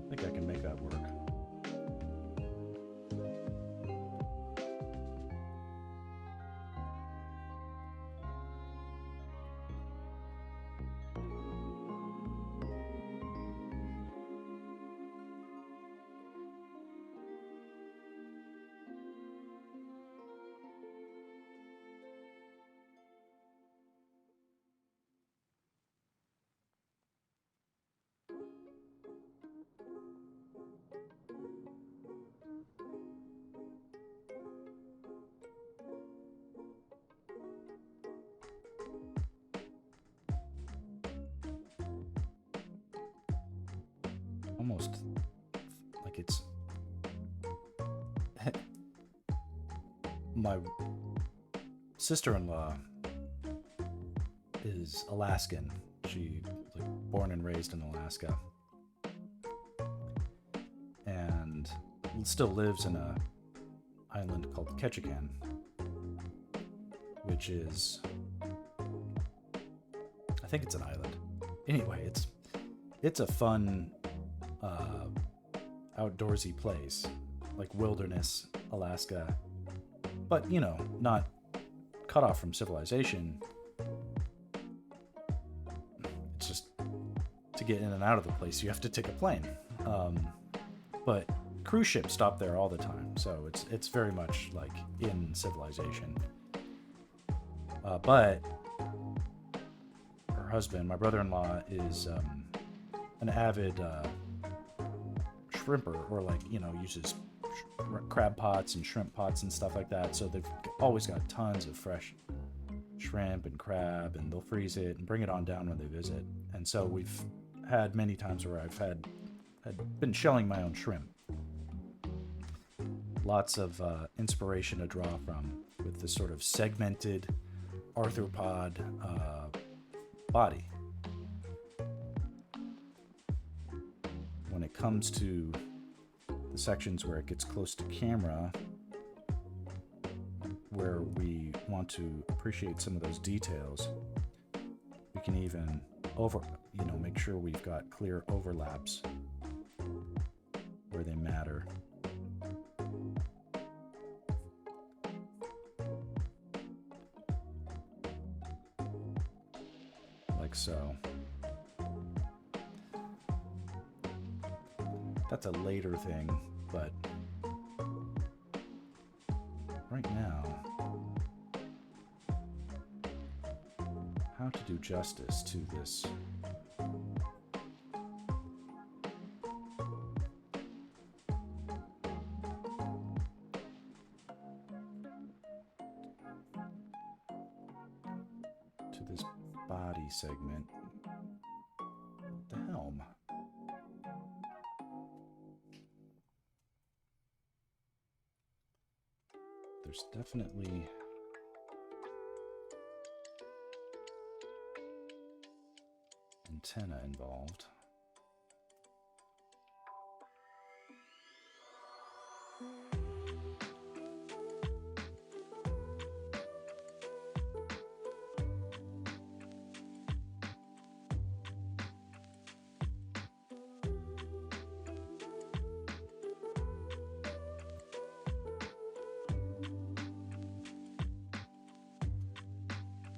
Speaker 1: I think I can make that work. Almost like it's my sister-in-law is Alaskan. She was born and raised in Alaska and still lives in a island called Ketchikan, which is, I think it's an island. Anyway, it's a fun outdoorsy place, like wilderness Alaska, but you know, not cut off from civilization. It's just to get in and out of the place you have to take a plane, but cruise ships stop there all the time, so it's very much like in civilization. But her husband, my brother-in-law, is an avid shrimper, or like, you know, uses crab pots and shrimp pots and stuff like that. So they've always got tons of fresh shrimp and crab, and they'll freeze it and bring it on down when they visit. And so we've had many times where I've had been shelling my own shrimp. Lots of inspiration to draw from with this sort of segmented arthropod body. When it comes to the sections where it gets close to camera, where we want to appreciate some of those details, we can even make sure we've got clear overlaps where they matter. Like so. That's a later thing, but right now, how to do justice to this. To this body segment, the helm. There's definitely antenna involved.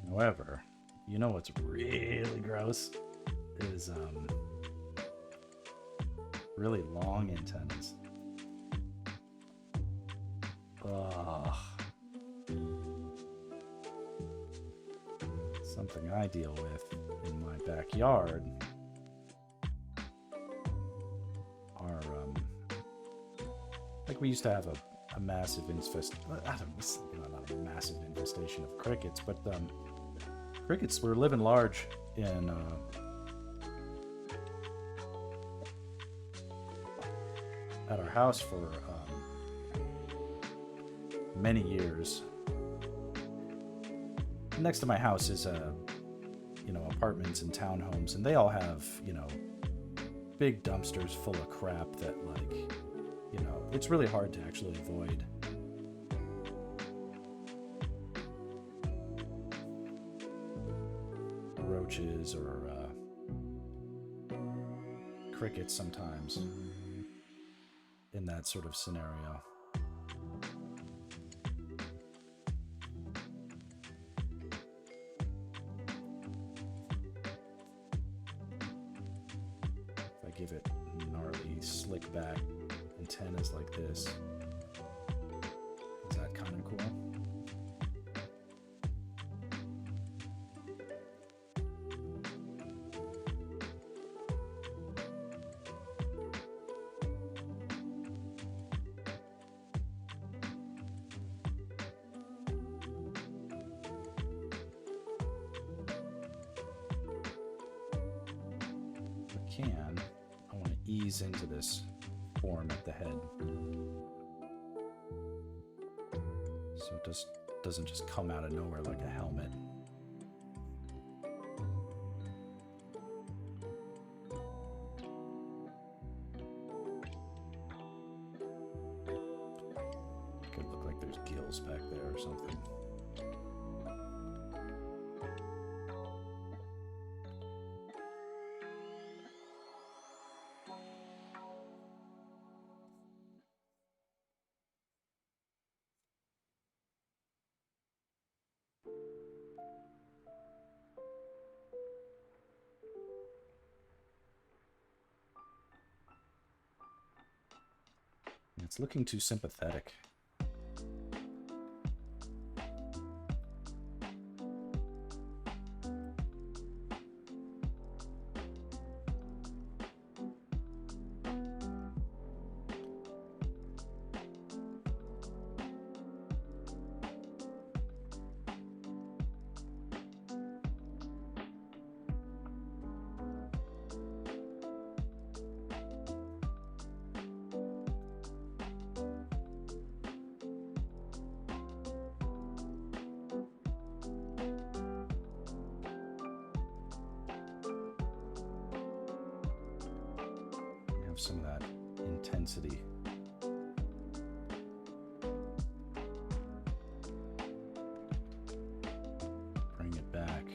Speaker 1: However, you know what's really gross is really long antennas. Ugh. Something I deal with in my backyard are like we used to have a massive not a massive infestation of crickets, but crickets were living large in at our house for many years. Next to my house is apartments and townhomes, and they all have big dumpsters full of crap that it's really hard to actually avoid. Roaches or crickets sometimes in that sort of scenario. If I give it gnarly, slick back antennas like this, is that kind of cool? I want to ease into this form at the head, so it doesn't just come out of nowhere like a helmet. Could look like there's gills back there or something. It's looking too sympathetic. Some of that intensity. Bring it back.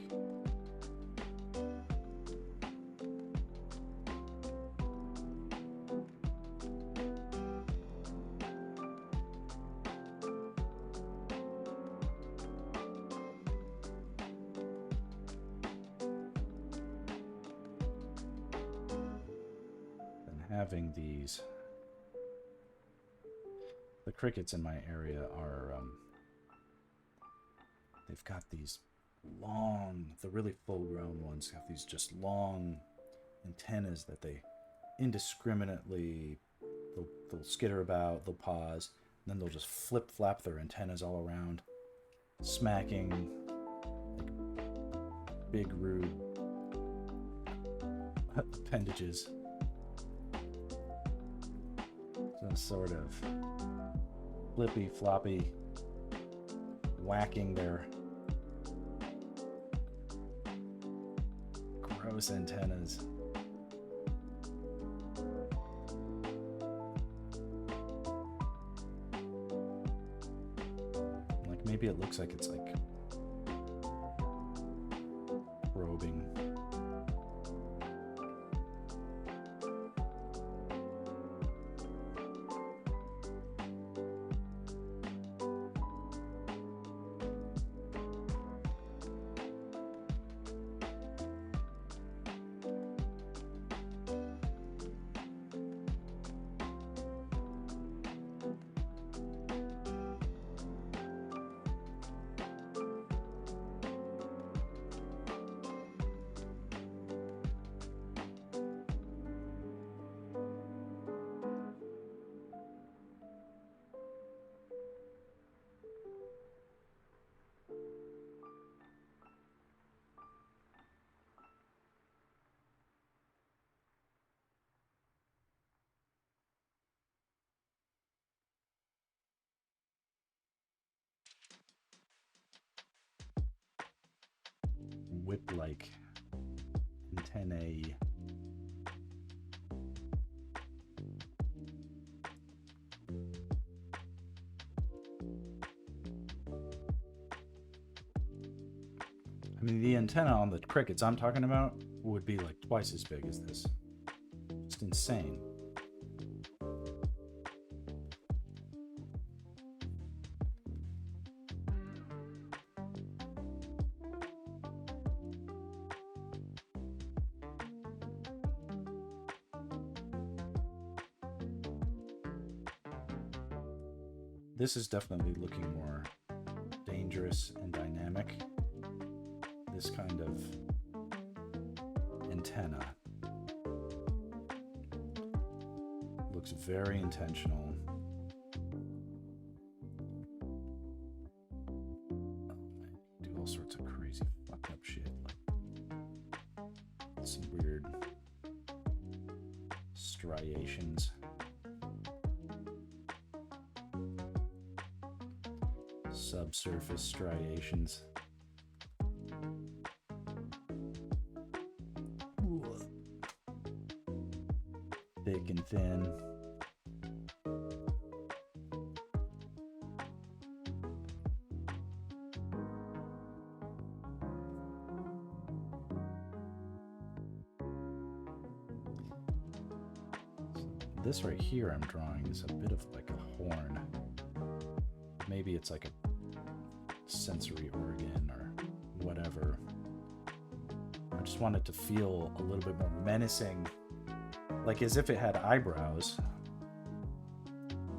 Speaker 1: Having these, the crickets in my area are, they've got these long, the really full-grown ones have these just long antennas that they indiscriminately, they'll skitter about, they'll pause, and then they'll just flip-flap their antennas all around, smacking like big, rude appendages. Sort of flippy floppy whacking their gross Gross antennas. Like maybe it looks like it's like probing. Whip-like antennae. I mean, the antenna on the crickets I'm talking about would be like twice as big as this. Just insane. This is definitely looking more dangerous and dynamic. This kind of antenna looks very intentional. Do all sorts of crazy fucked up shit, like some weird striations. Subsurface striations. Thick and thin. This right here I'm drawing is a bit of like a horn. Maybe it's like a sensory organ or whatever. I just want it to feel a little bit more menacing, like as if it had eyebrows.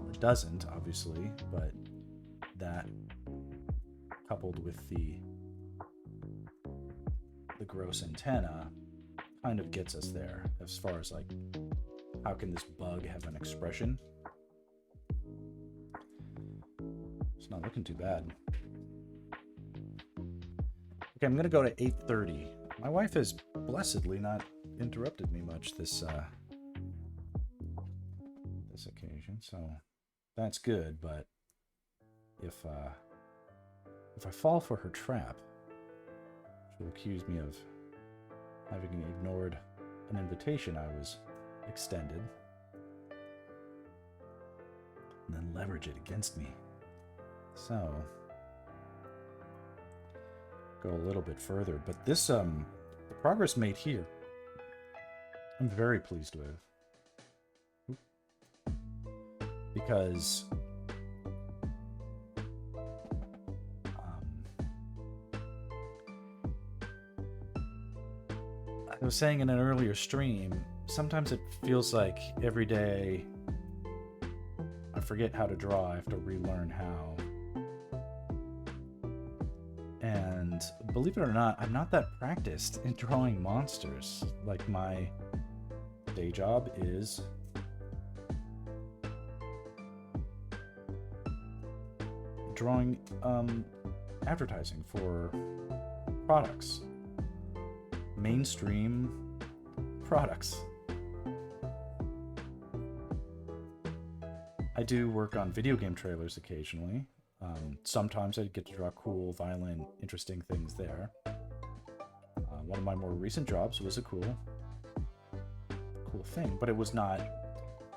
Speaker 1: It doesn't, obviously, but that coupled with the gross antenna kind of gets us there as far as like, how can this bug have an expression? It's not looking too bad. Okay, I'm gonna go to 8:30. My wife has blessedly not interrupted me much this occasion, so that's good. But if I fall for her trap, she'll accuse me of having ignored an invitation I was extended, and then leverage it against me. So go a little bit further, but this the progress made here I'm very pleased with, because I was saying in an earlier stream, sometimes it feels like every day I forget how to draw. I have to relearn how. And believe it or not, I'm not that practiced in drawing monsters. Like, my day job is drawing advertising for products. Mainstream products. I do work on video game trailers occasionally. Sometimes I get to draw cool, violent, interesting things there. one of my more recent jobs was a cool thing, but it was not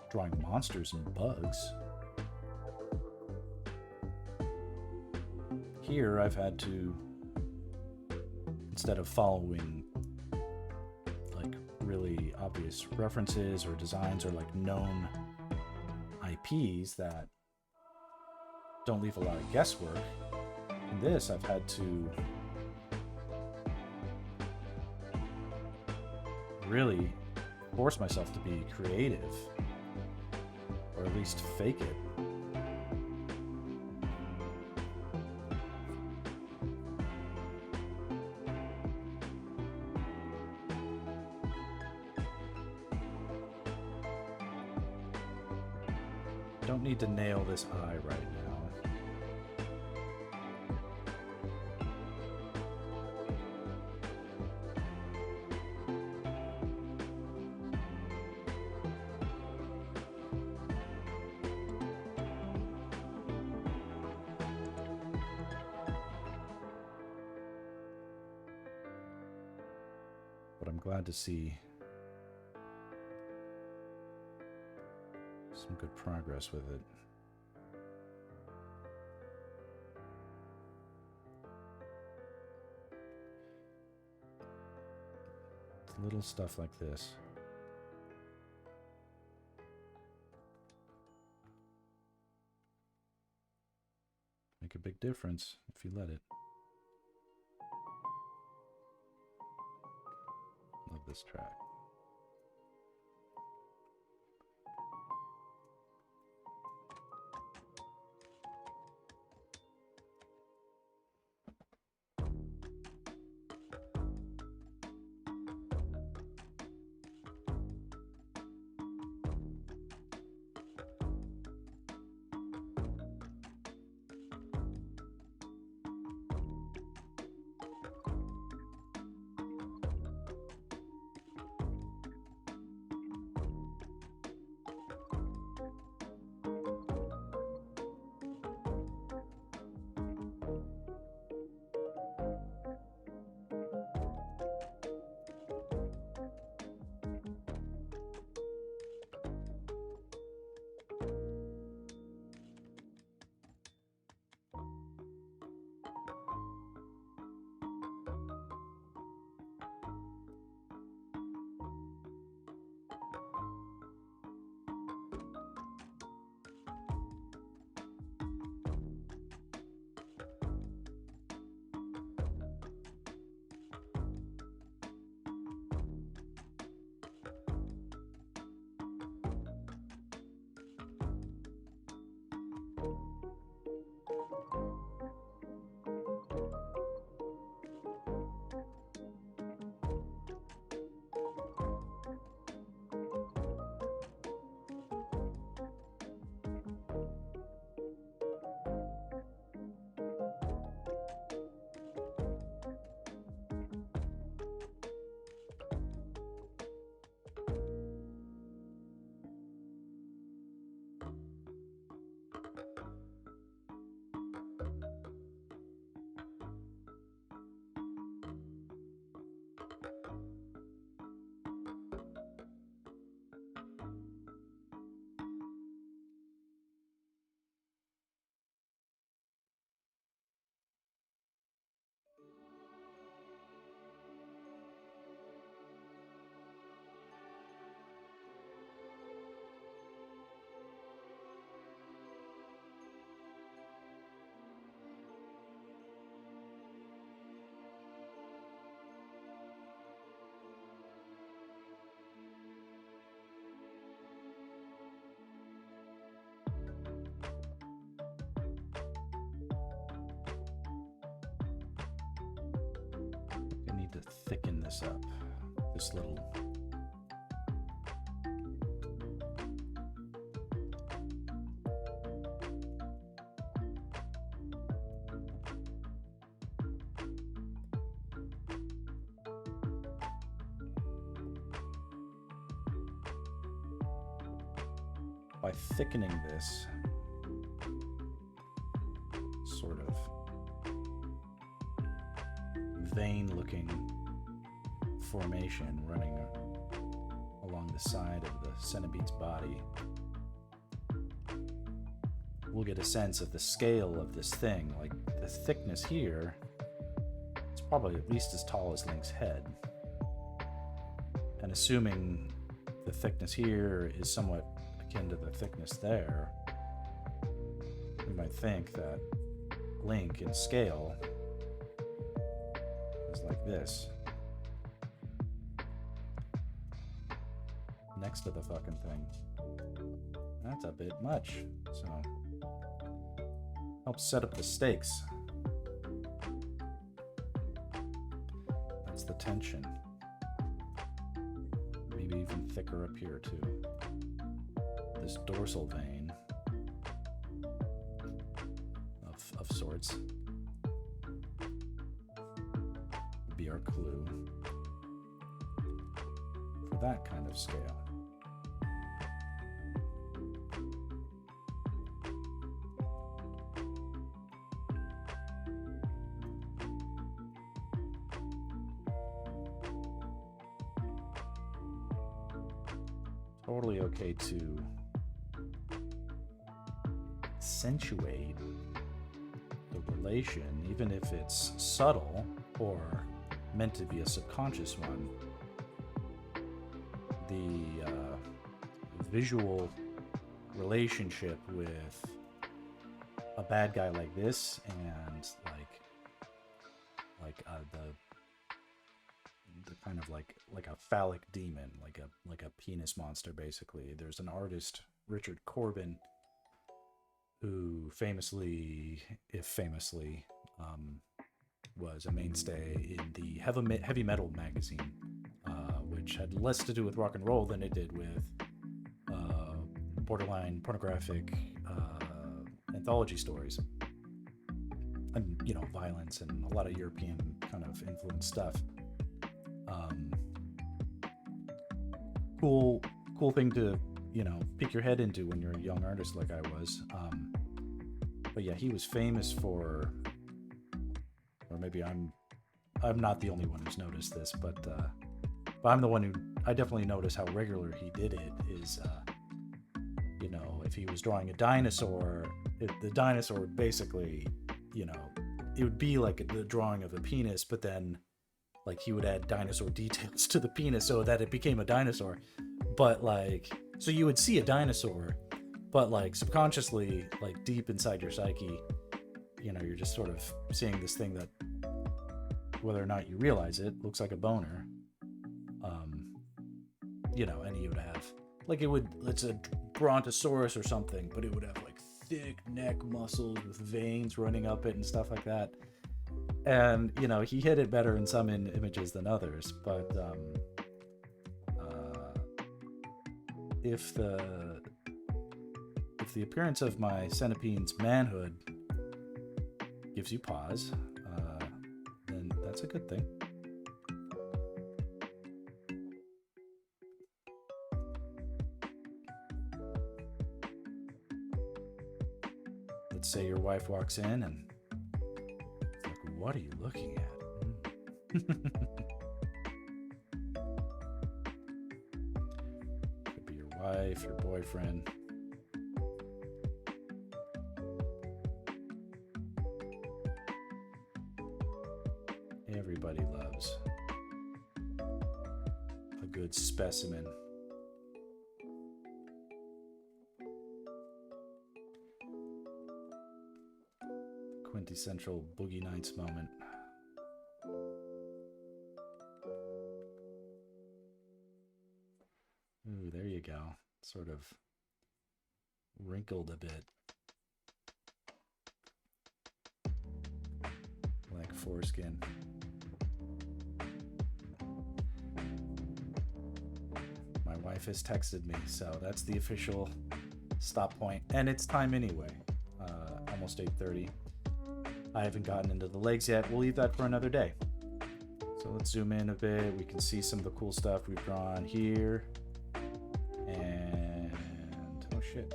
Speaker 1: drawing monsters and bugs. Here I've had to, instead of following like really obvious references or designs or like known IPs that don't leave a lot of guesswork, in this I've had to really force myself to be creative, or at least fake it. Don't need to nail this eye right now. But I'm glad to see some good progress with it. It's little stuff like this. Make a big difference if you let it. Love this track. To thicken this up, this little by thickening this sort of vein looking formation running along the side of the centipede's body. We'll get a sense of the scale of this thing. Like, the thickness here is probably at least as tall as Link's head. And assuming the thickness here is somewhat akin to the thickness there, we might think that Link in scale is like this. Next to the fucking thing. That's a bit much, so helps set up the stakes. That's the tension. Maybe even thicker up here too. This dorsal vein of sorts would be our clue for that kind of scale. Totally okay to accentuate the relation, even if it's subtle or meant to be a subconscious one. The visual relationship with a bad guy like this and the kind of like a phallic demon, like a penis monster, basically. There's an artist, Richard Corbin, who famously was a mainstay in the heavy metal magazine, which had less to do with rock and roll than it did with borderline pornographic anthology stories, and violence and a lot of European kind of influenced stuff. Cool thing to peek your head into when you're a young artist like I was. But yeah, he was famous for, or maybe I'm not the only one who's noticed this, but I'm the one who, I definitely noticed how regular he did it. Is if he was drawing a dinosaur, the dinosaur would basically, it would be like the drawing of a penis, but then like he would add dinosaur details to the penis so that it became a dinosaur. But so you would see a dinosaur, but subconsciously, deep inside your psyche, you're just sort of seeing this thing that, whether or not you realize it, looks like a boner. And you would have it's a brontosaurus or something, but it would have thick neck muscles with veins running up it and stuff like that. And he hit it better in some images than others, but if the appearance of my centipede's manhood gives you pause, then that's a good thing. Let's say your wife walks in and it's like, what are you looking at? Could be your wife, your boyfriend. Everybody loves a good specimen. Quintessential Boogie Nights moment. Ooh, there you go. Sort of wrinkled a bit. Like foreskin. My wife has texted me, so that's the official stop point. And it's time anyway. Almost 8:30. I haven't gotten into the legs yet. We'll leave that for another day. So let's zoom in a bit. We can see some of the cool stuff we've drawn here. And oh shit,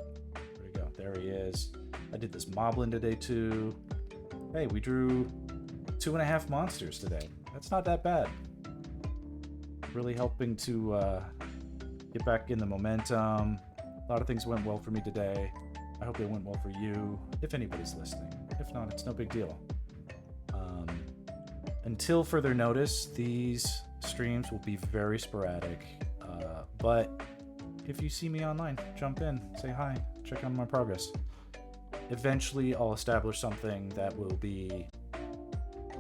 Speaker 1: where'd he go? There he is. I did this moblin today too. Hey, we drew 2.5 monsters today. That's not that bad. really helping to get back in the momentum. A lot of things went well for me today. I hope they went well for you, if anybody's listening. If not, it's no big deal. Until further notice, these streams will be very sporadic. But if you see me online, jump in, say hi, check on my progress. Eventually, I'll establish something that will be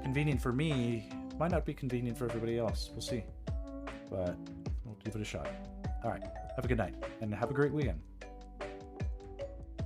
Speaker 1: convenient for me. Might not be convenient for everybody else. We'll see. But we'll give it a shot. All right. Have a good night and have a great weekend.